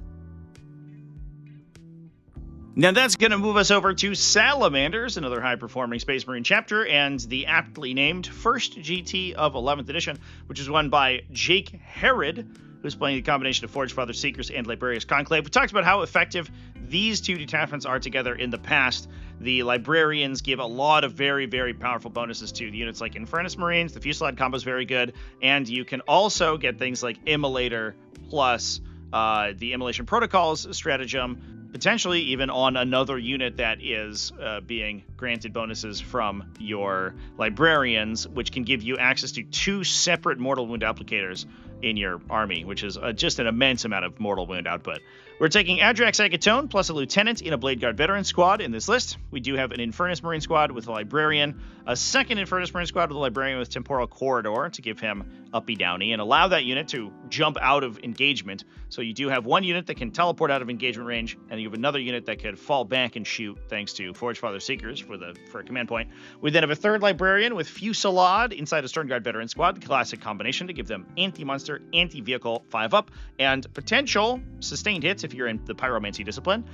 Now that's going to move us over to Salamanders, another high-performing Space Marine chapter, and the aptly named first GT of 11th edition, which is won by Jake Herod, who's playing the combination of Forge Father Seekers and Librarius Conclave. We talked about how effective these two detachments are together in the past. The Librarians give a lot of very, very powerful bonuses to the units like Infernus Marines. The Fusillade combo is very good, and you can also get things like Immolator plus the Immolation Protocols stratagem, potentially even on another unit that is being granted bonuses from your Librarians, which can give you access to 2 separate mortal wound applicators in your army, which is just an immense amount of mortal wound output. We're taking Adrax Agatone plus a Lieutenant in a Blade Guard Veteran squad in this list. We do have an Infernus Marine squad with a Librarian, a second Infernus Marine squad with a Librarian with Temporal Corridor to give him uppy downy and allow that unit to jump out of engagement. So you do have one unit that can teleport out of engagement range, and you have another unit that could fall back and shoot thanks to Forge Father Seekers for a command point. We then have a third Librarian with Fusillade inside a Stern Guard Veteran squad, the classic combination to give them anti-monster, anti-vehicle 5-up, and potential sustained hits if you're in the Pyromancy discipline.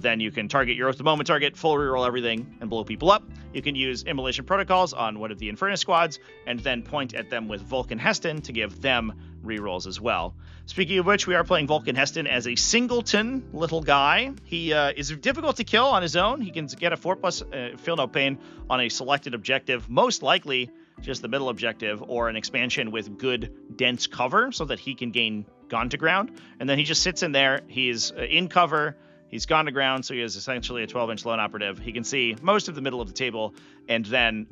Then you can target your Oath of the Moment target, full reroll everything, and blow people up. You can use Immolation Protocols on one of the Infernus squads, and then point at them with Vulcan Heston to give them rerolls as well. Speaking of which, we are playing Vulcan Heston as a singleton little guy. He is difficult to kill on his own. He can get a 4+ Feel No Pain on a selected objective, most likely just the middle objective, or an expansion with good dense cover so that he can gain Gone to Ground. And then he just sits in there. He's in cover. He's gone to ground, so he is essentially a 12-inch lone operative. He can see most of the middle of the table, and then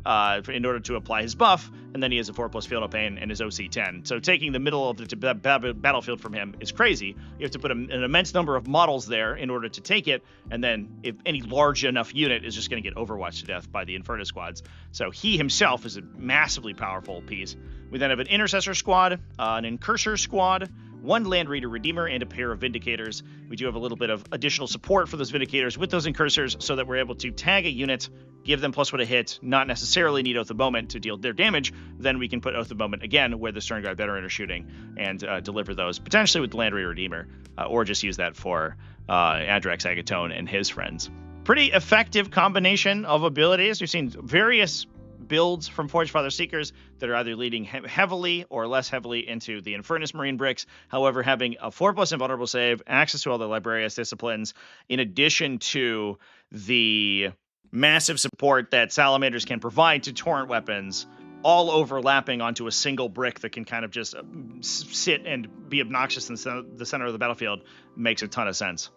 in order to apply his buff, and then he has a 4+ Feel No Pain and his OC 10. So taking the middle of the battlefield from him is crazy. You have to put an immense number of models there in order to take it, and then if any large enough unit is just going to get overwatched to death by the Inferno squads. So he himself is a massively powerful piece. We then have an Intercessor squad, an Incursor squad, one Land Raider Redeemer, and a pair of Vindicators. We do have a little bit of additional support for those Vindicators with those Incursors so that we're able to tag a unit, give them +1 to hit, not necessarily need Oath of the Moment to deal their damage. Then we can put Oath of the Moment again where the Stern Guard Veteran are shooting and deliver those, potentially with the Land Raider Redeemer, or just use that for Adrax Agatone and his friends. Pretty effective combination of abilities. We've seen various builds from Forge Father Seekers that are either leading heavily or less heavily into the Infernus Marine bricks. However, having a 4+ invulnerable save, access to all the Librarius disciplines, in addition to the massive support that Salamanders can provide to torrent weapons, all overlapping onto a single brick that can kind of just sit and be obnoxious in the center of the battlefield, makes a ton of sense.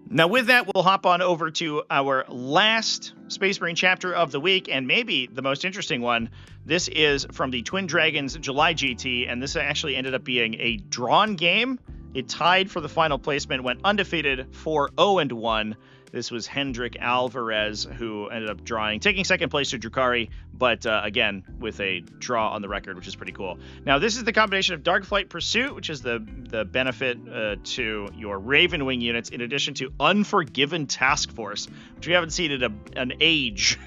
Now, with that, we'll hop on over to our last Space Marine chapter of the week, and maybe the most interesting one. This is from the Twin Dragons July GT, and this actually ended up being a drawn game. It tied for the final placement, went undefeated 4-0-1. This was Hendrik Alvarez, who ended up taking second place to Drukhari, but again, with a draw on the record, which is pretty cool. Now, this is the combination of Darkflight Pursuit, which is the benefit to your Ravenwing units, in addition to Unforgiven Task Force, which we haven't seen in an age.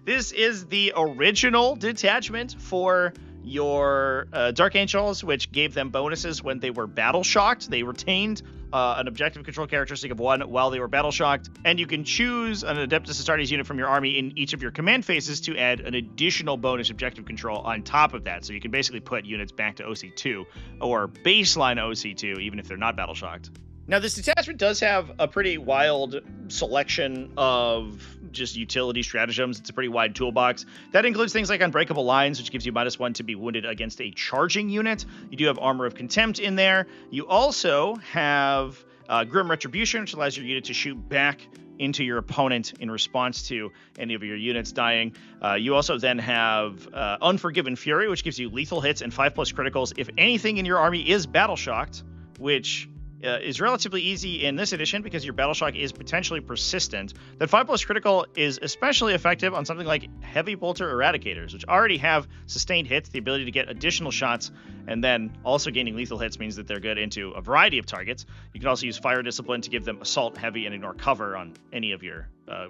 This is the original detachment for your Dark Angels, which gave them bonuses when they were battle shocked. They retained an objective control characteristic of 1 while they were battle shocked, and you can choose an Adeptus Astartes unit from your army in each of your command phases to add an additional bonus objective control on top of that. So you can basically put units back to OC2 or baseline OC2 even if they're not battle shocked. Now, this detachment does have a pretty wild selection of just utility stratagems. It's a pretty wide toolbox. That includes things like Unbreakable Lines, which gives you -1 to be wounded against a charging unit. You do have Armor of Contempt in there. You also have Grim Retribution, which allows your unit to shoot back into your opponent in response to any of your units dying. You also then have Unforgiven Fury, which gives you lethal hits and 5+ criticals if anything in your army is battle shocked, which is relatively easy in this edition because your battle shock is potentially persistent. That 5+ critical is especially effective on something like Heavy Bolter Eradicators, which already have sustained hits, the ability to get additional shots, and then also gaining lethal hits means that they're good into a variety of targets. You can also use Fire Discipline to give them Assault, Heavy, and Ignore Cover on any of your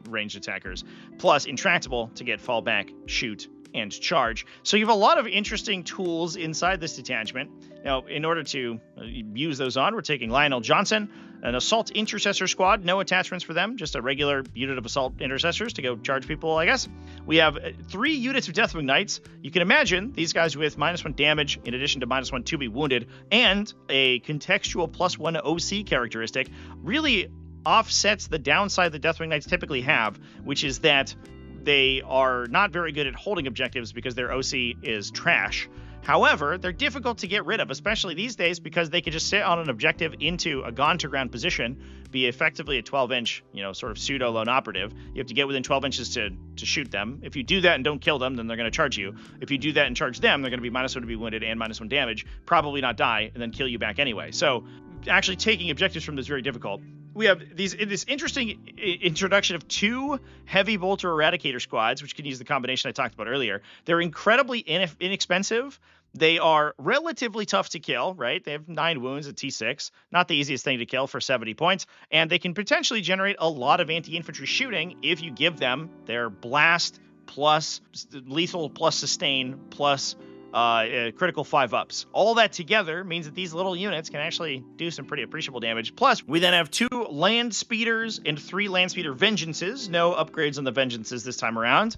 ranged attackers, plus Intractable to get Fallback, Shoot, and Charge. So you have a lot of interesting tools inside this detachment. Now, in order to use those on, we're taking Lionel Johnson, an Assault Intercessor squad, no attachments for them, just a regular unit of Assault Intercessors to go charge people, I guess. We have 3 units of Deathwing Knights. You can imagine these guys with -1 damage, in addition to -1 to be wounded, and a contextual +1 OC characteristic, really offsets the downside the Deathwing Knights typically have, which is that they are not very good at holding objectives because their OC is trash. However, they're difficult to get rid of, especially these days, because they can just sit on an objective into a gone-to-ground position, be effectively a 12-inch, sort of pseudo-lone operative. You have to get within 12 inches to shoot them. If you do that and don't kill them, then they're going to charge you. If you do that and charge them, they're going to be -1 to be wounded and -1 damage, probably not die, and then kill you back anyway. So actually taking objectives from this is very difficult. We have this interesting introduction of 2 Heavy Bolter Eradicator squads, which can use the combination I talked about earlier. They're incredibly inexpensive. They are relatively tough to kill, right? They have 9 wounds at T6. Not the easiest thing to kill for 70 points. And they can potentially generate a lot of anti-infantry shooting if you give them their Blast plus Lethal plus Sustain plus critical 5-ups. All that together means that these little units can actually do some pretty appreciable damage. Plus, we then have 2 Land Speeders and 3 Land Speeder Vengeances. No upgrades on the Vengeances this time around,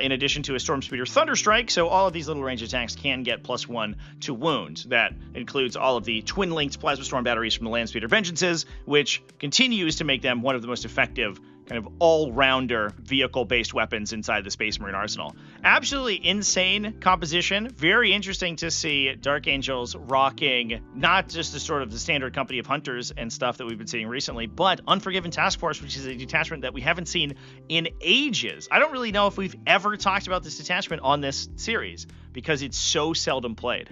in addition to a Storm Speeder Thunderstrike, so all of these little range attacks can get +1 to wound. That includes all of the twin-linked Plasma Storm batteries from the Land Speeder Vengeances, which continues to make them one of the most effective kind of all-rounder vehicle-based weapons inside the Space Marine arsenal. Absolutely insane composition. Very interesting to see Dark Angels rocking not just the sort of the standard company of hunters and stuff that we've been seeing recently, but Unforgiven Task Force, which is a detachment that we haven't seen in ages. I don't really know if we've ever talked about this detachment on this series because it's so seldom played.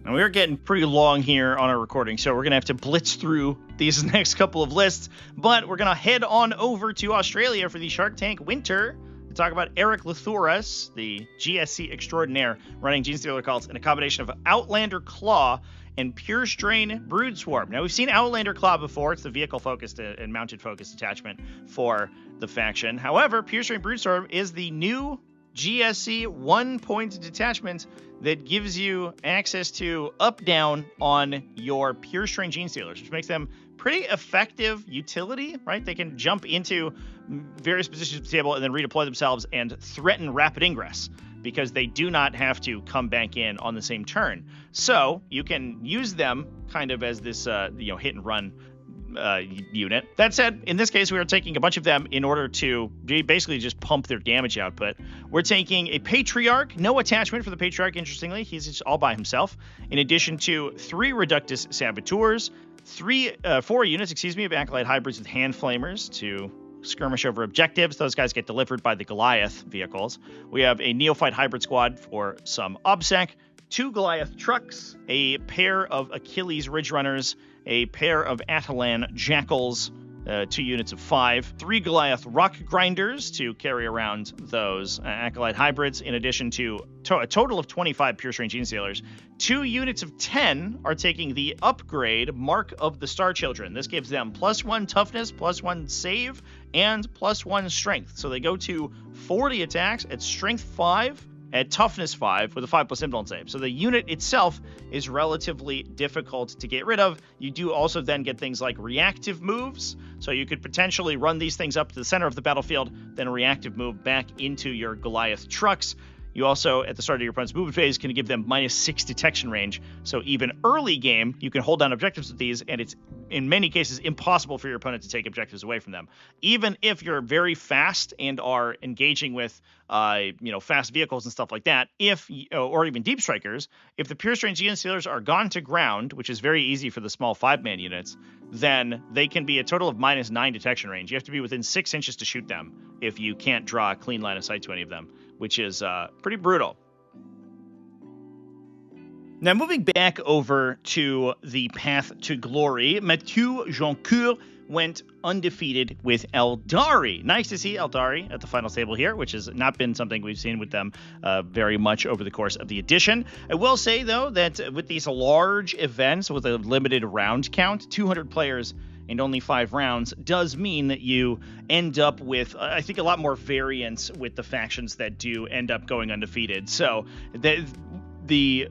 And we're getting pretty long here on our recording, so we're going to have to blitz through these next couple of lists. But we're going to head on over to Australia for the Shark Tank Winter to talk about Eric Lathuras, the GSC extraordinaire, running Genestealer Cults in a combination of Outlander Claw and Pure Strain Broodswarm. Now, we've seen Outlander Claw before. It's the vehicle-focused and mounted-focused attachment for the faction. However, Pure Strain Broodswarm is the new GSC 1-point detachment that gives you access to up-down on your Pure Strain Genestealers, which makes them pretty effective utility, right? They can jump into various positions of the table and then redeploy themselves and threaten rapid ingress because they do not have to come back in on the same turn. So you can use them kind of as this hit and run unit. That said, in this case, we are taking a bunch of them in order to basically just pump their damage output. We're taking a Patriarch, no attachment for the Patriarch, interestingly. He's just all by himself. In addition to 3 Reductus Saboteurs, 4 units, of Acolyte Hybrids with Hand Flamers to skirmish over objectives. Those guys get delivered by the Goliath vehicles. We have a Neophyte Hybrid Squad for some OBSEC, 2 Goliath Trucks, a pair of Achilles Ridge Runners, a pair of Atalan Jackals, 2 units of 5, 3 Goliath Rock Grinders to carry around those Acolyte Hybrids, in addition to a total of 25 Pure Strain Genestealers. 2 units of 10 are taking the upgrade Mark of the Star Children. This gives them +1 toughness, +1 save, and +1 strength. So they go to 40 attacks at strength 5, at toughness 5 with a 5+ influence save. So the unit itself is relatively difficult to get rid of. You do also then get things like reactive moves. So you could potentially run these things up to the center of the battlefield, then a reactive move back into your Goliath trucks. You also, at the start of your opponent's movement phase, can give them -6 detection range. So even early game, you can hold down objectives with these, and it's, in many cases, impossible for your opponent to take objectives away from them. Even if you're very fast and are engaging with, fast vehicles and stuff like that, or even deep strikers, if the pure strength Genestealers are gone to ground, which is very easy for the small 5-man units, then they can be a total of -9 detection range. You have to be within 6 inches to shoot them if you can't draw a clean line of sight to any of them, which is pretty brutal. Now, moving back over to the path to glory, Mathieu Joncourt went undefeated with Aeldari. Nice to see Aeldari at the final table here, which has not been something we've seen with them very much over the course of the edition. I will say, though, that with these large events with a limited round count, 200 players and only 5 rounds, does mean that you end up with, I think, a lot more variance with the factions that do end up going undefeated. So the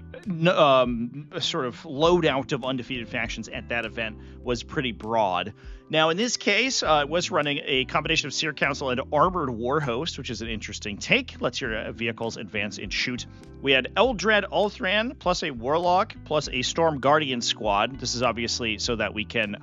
sort of loadout of undefeated factions at that event was pretty broad. Now, in this case, it was running a combination of Seer Council and Armored War Host, which is an interesting take. Lets your vehicles advance and shoot. We had Eldred Ulthran plus a Warlock plus a Storm Guardian squad. This is obviously so that we can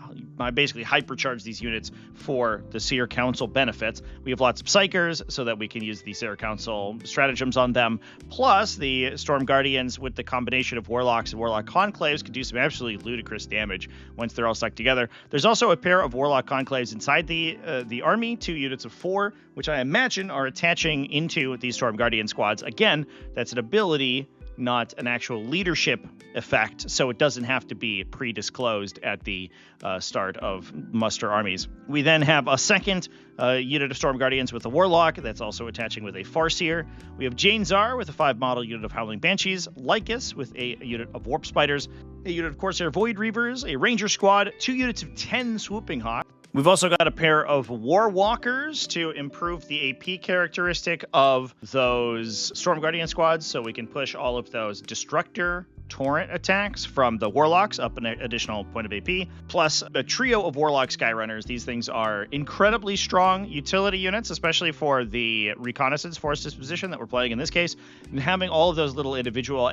basically hypercharge these units for the Seer Council benefits. We have lots of Psychers so that we can use the Seer Council stratagems on them. Plus, the Storm Guardians with the combination of Warlocks and Warlock Conclaves could do some absolutely ludicrous damage once they're all stuck together. There's also a pair of Warlock Conclaves inside the army, 2 units of 4, which I imagine are attaching into these Storm Guardian squads. Again, that's an ability, not an actual leadership effect, so it doesn't have to be pre-disclosed at the start of muster armies. We then have a second unit of Storm Guardians with a Warlock that's also attaching with a Farseer. We have Jane Czar with a 5-model unit of Howling Banshees, Lycus with a unit of Warp Spiders, a unit of Corsair Void Reavers, a Ranger squad, 2 units of 10 Swooping Hawks. We've also got a pair of War Walkers to improve the AP characteristic of those Storm Guardian squads, so we can push all of those Destructor torrent attacks from the Warlocks up an additional point of AP, plus a trio of Warlock Skyrunners. These things are incredibly strong utility units, especially for the reconnaissance force disposition that we're playing in this case. And having all of those little individual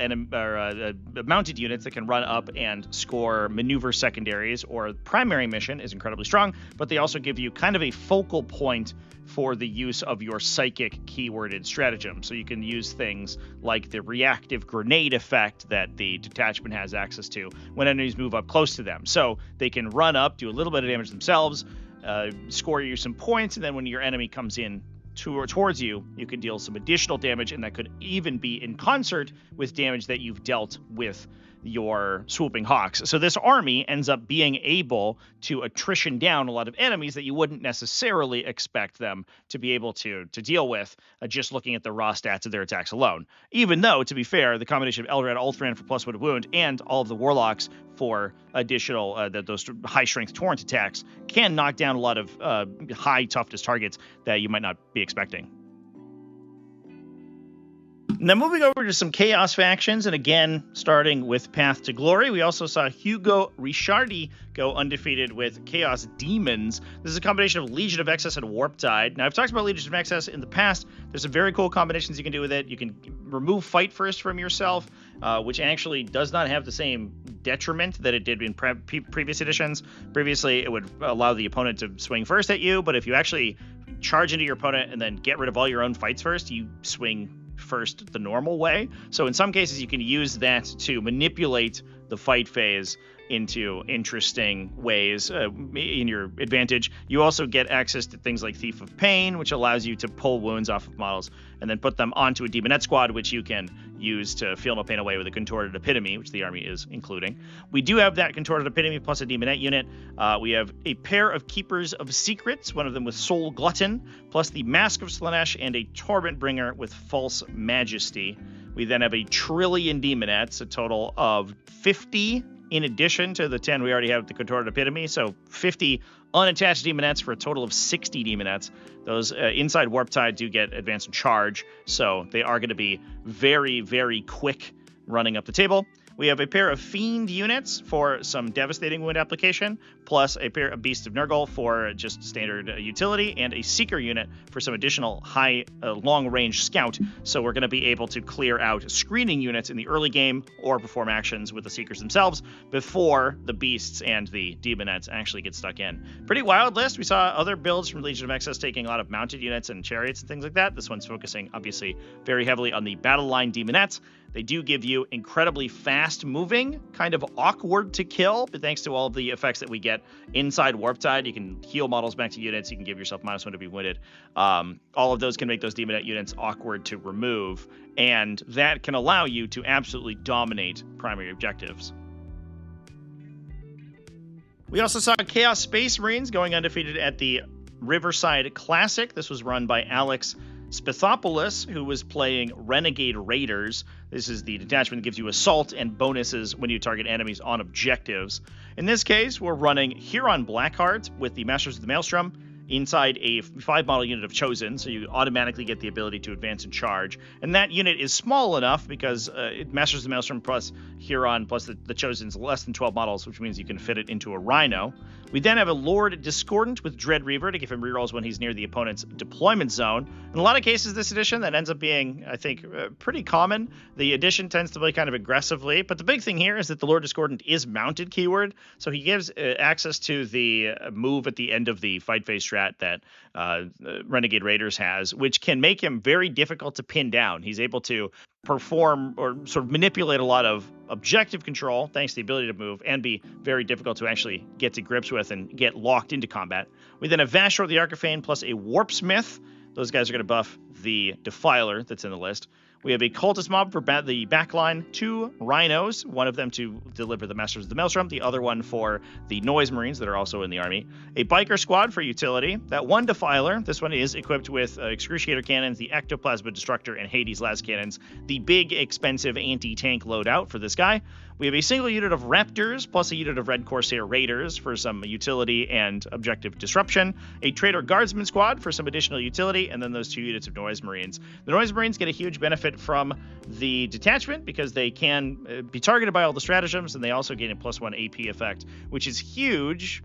mounted units that can run up and score maneuver secondaries or primary mission is incredibly strong, but they also give you kind of a focal point for the use of your psychic keyworded stratagem. So you can use things like the reactive grenade effect that the detachment has access to when enemies move up close to them. So they can run up, do a little bit of damage themselves, score you some points, and then when your enemy comes in towards you, you can deal some additional damage, and that could even be in concert with damage that you've dealt with your Swooping Hawks. So this army ends up being able to attrition down a lot of enemies that you wouldn't necessarily expect them to be able to deal with just looking at the raw stats of their attacks alone. Even though, to be fair, the combination of Eldred Ulthran for +1 wound and all of the Warlocks for additional those high strength torrent attacks can knock down a lot of high toughness targets that you might not be expecting. Now, moving over to some Chaos factions, and again, starting with Path to Glory, we also saw Hugo Richardi go undefeated with Chaos Demons. This is a combination of Legion of Excess and Warp Tide. Now, I've talked about Legion of Excess in the past. There's some very cool combinations you can do with it. You can remove Fight First from yourself, which actually does not have the same detriment that it did in previous editions. Previously, it would allow the opponent to swing first at you, but if you actually charge into your opponent and then get rid of all your own fights first, you swing first the normal way. So in some cases you can use that to manipulate the fight phase into interesting ways in your advantage. You also get access to things like Thief of Pain, which allows you to pull wounds off of models and then put them onto a Demonette squad, which you can use to feel no pain away with a Contorted Epitome, which the army is including. We do have that Contorted Epitome plus a Demonette unit. We have a pair of Keepers of Secrets, one of them with Soul Glutton, plus the Mask of Slaanesh and a Torment Bringer with False Majesty. We then have a trillion Demonettes, a total of 50 in addition to the 10 we already have at the Contorted Epitome, so 50 unattached Demonettes for a total of 60 Demonettes. Those inside Warp Tide do get Advance and Charge, so they are going to be very, very quick running up the table. We have a pair of Fiend units for some devastating wound application, plus a pair of Beast of Nurgle for just standard utility, and a Seeker unit for some additional high long-range scout. So we're going to be able to clear out screening units in the early game or perform actions with the Seekers themselves before the Beasts and the Demonettes actually get stuck in. Pretty wild list. We saw other builds from Legion of Excess taking a lot of mounted units and chariots and things like that. This one's focusing, obviously, very heavily on the battle line Demonettes. They do give you incredibly fast moving, kind of awkward to kill, but thanks to all of the effects that we get inside Warp Tide, you can heal models back to units, you can give yourself -1 to be wounded. All of those can make those Demonette units awkward to remove, and that can allow you to absolutely dominate primary objectives. We also saw Chaos Space Marines going undefeated at the Riverside Classic. This was run by Alex Spithopoulos, who was playing Renegade Raiders. This is the detachment that gives you assault and bonuses when you target enemies on objectives. In this case, we're running Huron Blackheart with the Masters of the Maelstrom inside a 5-model unit of Chosen, so you automatically get the ability to advance and charge. And that unit is small enough because it Masters of the Maelstrom plus Huron plus the Chosen's less than 12 models, which means you can fit it into a Rhino. We then have a Lord Discordant with Dread Reaver to give him rerolls when he's near the opponent's deployment zone. In a lot of cases this edition, that ends up being, I think, pretty common. The edition tends to play kind of aggressively, but the big thing here is that the Lord Discordant is mounted keyword, so he gives access to the move at the end of the fight phase strat that Renegade Raiders has, which can make him very difficult to pin down. He's able to perform or sort of manipulate a lot of objective control thanks to the ability to move, and be very difficult to actually get to grips with and get locked into combat. We then have Vashor the Archifane plus a Warpsmith. Those guys are going to buff the Defiler that's in the list. We have a Cultist Mob for the backline, 2 Rhinos, one of them to deliver the Masters of the Maelstrom, the other one for the Noise Marines that are also in the army. A Biker Squad for utility. That one Defiler, this one is equipped with Excruciator Cannons, the Ectoplasma Destructor, and Hades Las Cannons, the big, expensive anti-tank loadout for this guy. We have a single unit of Raptors, plus a unit of Red Corsair Raiders for some utility and objective disruption, a Traitor Guardsman Squad for some additional utility, and then those 2 units of Noise Marines. The Noise Marines get a huge benefit from the detachment because they can be targeted by all the stratagems, and they also gain a +1 AP effect, which is huge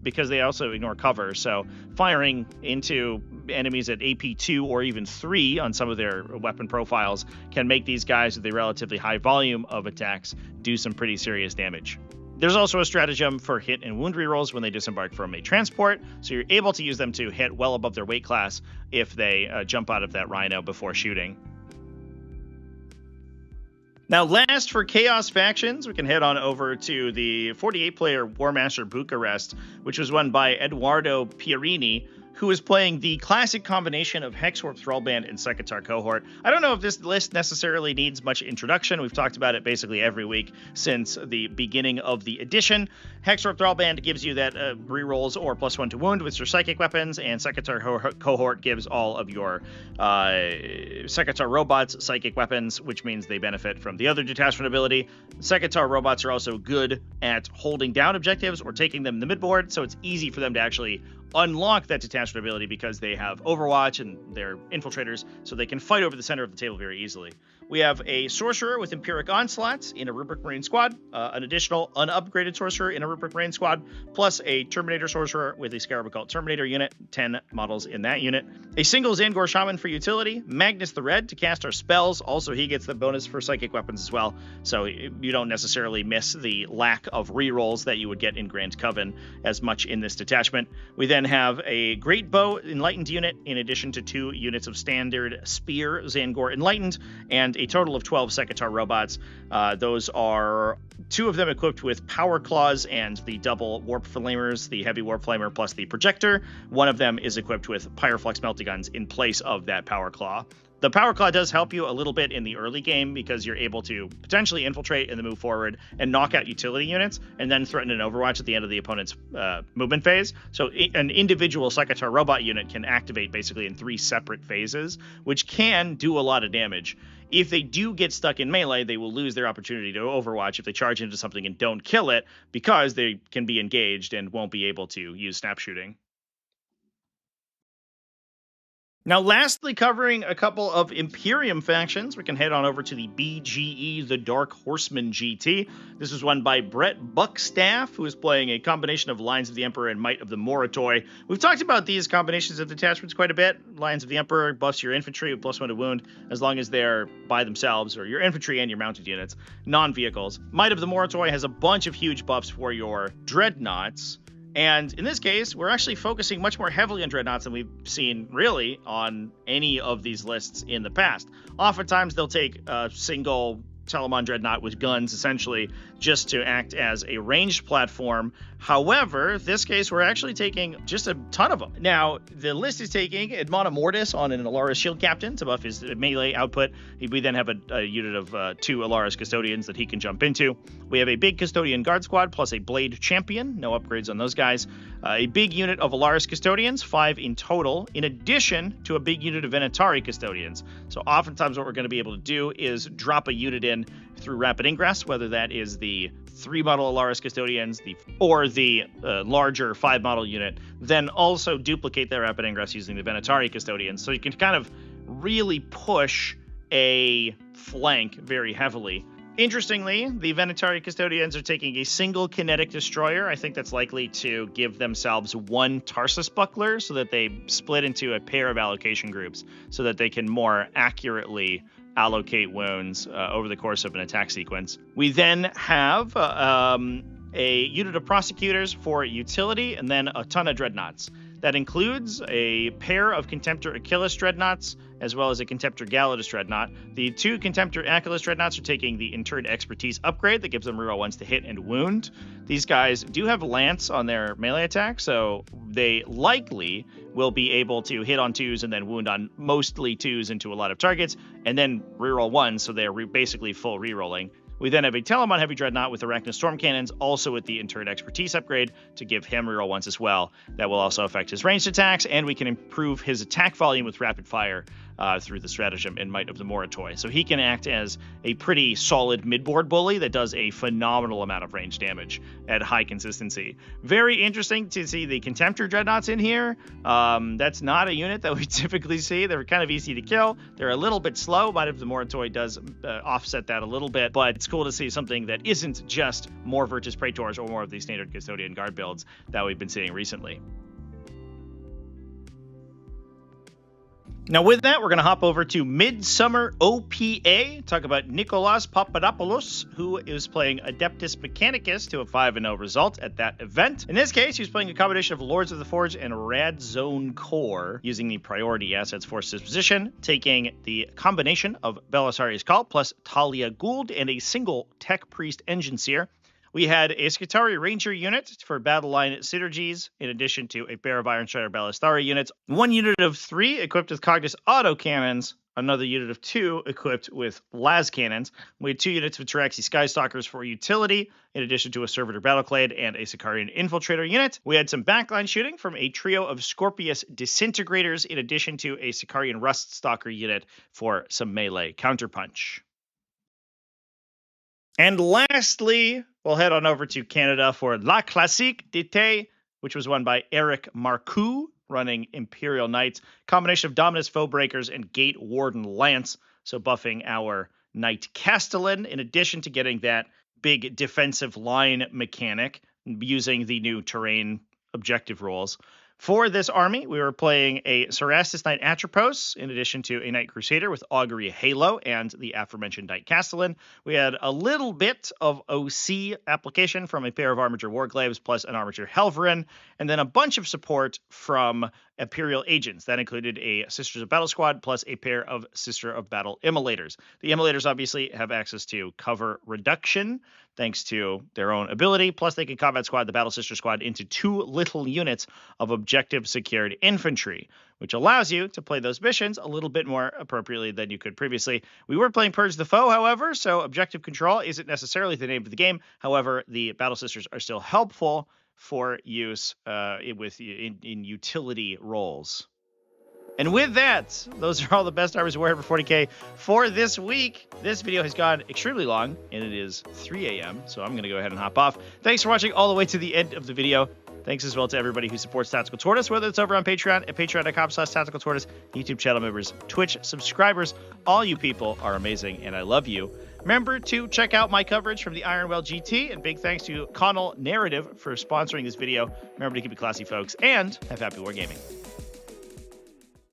because they also ignore cover. So firing into enemies at AP 2 or even 3 on some of their weapon profiles can make these guys with a relatively high volume of attacks do some pretty serious damage. There's also a stratagem for hit and wound rerolls when they disembark from a transport, so you're able to use them to hit well above their weight class if they jump out of that Rhino before shooting. Now, last for Chaos factions, we can head on over to the 48-player Warmaster Bucharest, which was won by Eduardo Pierini, who is playing the classic combination of Hexwarp Thrallband and Sekitar Cohort. I don't know if this list necessarily needs much introduction. We've talked about it basically every week since the beginning of the edition. Hexwarp Thrallband gives you that rerolls or +1 to wound with your psychic weapons, and Sekitar Cohort gives all of your Sekitar robots psychic weapons, which means they benefit from the other detachment ability. Sekitar robots are also good at holding down objectives or taking them in the midboard, so it's easy for them to actually unlock that detachment ability because they have Overwatch and they're infiltrators, so they can fight over the center of the table very easily. We have a Sorcerer with Empiric Onslaught in a Rubric Marine squad, an additional unupgraded Sorcerer in a Rubric Marine squad, plus a Terminator Sorcerer with a Scarab Occult Terminator unit, 10 models in that unit. A single Zangor Shaman for utility, Magnus the Red to cast our spells, also he gets the bonus for psychic weapons as well, so you don't necessarily miss the lack of rerolls that you would get in Grand Coven as much in this detachment. We then have a Great Bow Enlightened unit in addition to 2 units of standard Spear Zangor Enlightened, and a total of 12 Sekitar robots. Those are 2 of them equipped with Power Claws and the double Warp Flamers, the Heavy Warp Flamer plus the Projector. One of them is equipped with Pyroflux Melty Guns in place of that Power Claw. The Power Claw does help you a little bit in the early game because you're able to potentially infiltrate and then move forward and knock out utility units and then threaten an Overwatch at the end of the opponent's movement phase. So an individual Sekitar robot unit can activate basically in 3 separate phases, which can do a lot of damage. If they do get stuck in melee, they will lose their opportunity to Overwatch if they charge into something and don't kill it because they can be engaged and won't be able to use snap shooting. Now, lastly, covering a couple of Imperium factions, we can head on over to the BGE, the Dark Horseman GT. This was won by Brett Buckstaff, who is playing a combination of Lines of the Emperor and Might of the Moritoi. We've talked about these combinations of detachments quite a bit. Lines of the Emperor buffs your infantry with +1 to wound, as long as they're by themselves, or your infantry and your mounted units, non-vehicles. Might of the Moritoi has a bunch of huge buffs for your dreadnoughts. And in this case, we're actually focusing much more heavily on dreadnoughts than we've seen, really, on any of these lists in the past. Oftentimes, they'll take a single Telemon dreadnought with guns, essentially, just to act as a ranged platform. However, this case, we're actually taking just a ton of them. Now, the list is taking Edmona Mortis on an Alaris Shield Captain to buff his melee output. We then have a unit of 2 Alaris Custodians that he can jump into. We have a big Custodian Guard Squad plus a Blade Champion. No upgrades on those guys. A big unit of Alaris Custodians, 5 in total, in addition to a big unit of Venatari Custodians. So oftentimes what we're going to be able to do is drop a unit in through Rapid Ingress, whether that is the 3-model Alaris Custodians or the larger 5-model unit, then also duplicate their Rapid Ingress using the Venatari Custodians. So you can kind of really push a flank very heavily. Interestingly, the Venatari Custodians are taking a single kinetic destroyer. I think that's likely to give themselves 1 Tarsus Buckler so that they split into a pair of allocation groups so that they can more accurately allocate wounds over the course of an attack sequence. We then have a unit of prosecutors for utility and then a ton of dreadnoughts. That includes a pair of Contemptor Achilles dreadnoughts, as well as a Contemptor Galladus dreadnought. The 2 Contemptor Achilles dreadnoughts are taking the Interred Expertise upgrade that gives them reroll 1s to hit and wound. These guys do have Lance on their melee attack, so they likely will be able to hit on 2s and then wound on mostly 2s into a lot of targets, and then reroll 1s, so they're basically full rerolling. We then have a Telemon Heavy Dreadnought with Arachnid Storm Cannons, also with the Interred Expertise upgrade to give him reroll 1s as well. That will also affect his ranged attacks, and we can improve his attack volume with Rapid Fire through the stratagem in Might of the Moritoi. So he can act as a pretty solid midboard bully that does a phenomenal amount of range damage at high consistency. Very interesting to see the Contemptor Dreadnoughts in here. That's not a unit that we typically see. They're kind of easy to kill. They're a little bit slow. Might of the Moritoi does offset that a little bit, but it's cool to see something that isn't just more Virtus Praetors or more of these standard Custodian Guard builds that we've been seeing recently. Now, with that, we're going to hop over to Midsummer OPA, talk about Nicholas Papadopoulos, who is playing Adeptus Mechanicus to a 5-0 result at that event. In this case, he was playing a combination of Lords of the Forge and Rad Zone Core, using the Priority Assets Force Disposition, taking the combination of Belisarius Cult plus Talia Gould and a single Tech Priest Engine Seer. We had a Skitarii Ranger unit for battle line synergies, in addition to a pair of Iron Strider Ballistari units, 1 unit of 3 equipped with Cognis autocannons, another unit of 2 equipped with las cannons. We had 2 units of Taraxi Skystalkers for utility, in addition to a Servitor Battleclade and a Sicarian Infiltrator unit. We had some backline shooting from a trio of Scorpius Disintegrators, in addition to a Sicarian Rust Stalker unit for some melee counterpunch. And lastly, we'll head on over to Canada for La Classique d'été, which was won by Eric Marcoux, running Imperial Knights. Combination of Dominus Foebreakers and Gate Warden Lance, so buffing our Knight Castellan, in addition to getting that big defensive line mechanic using the new terrain objective rules. For this army, we were playing a Cerastus Knight Atropos, in addition to a Knight Crusader with Augury Halo and the aforementioned Knight Castellan. We had a little bit of OC application from a pair of Armiger Warglaves plus an Armiger Helverin, and then a bunch of support from Imperial Agents. That included a Sisters of Battle Squad plus a pair of Sister of Battle Immolators. The Immolators obviously have access to cover reduction, thanks to their own ability, plus they can Combat Squad the Battle Sister Squad into 2 little units of objective secured infantry, which allows you to play those missions a little bit more appropriately than you could previously. We were playing Purge the Foe, however, so objective control isn't necessarily the name of the game. However, the Battle Sisters are still helpful for use in utility roles. And with that, those are all the best armies of Warhammer 40k for this week. This video has gone extremely long, and it is 3 a.m., so I'm going to go ahead and hop off. Thanks for watching all the way to the end of the video. Thanks as well to everybody who supports Tactical Tortoise, whether it's over on Patreon at patreon.com/tacticaltortoise, YouTube channel members, Twitch subscribers. All you people are amazing, and I love you. Remember to check out my coverage from the Ironwell GT, and big thanks to Connell Narrative for sponsoring this video. Remember to keep it classy, folks, and have happy wargaming.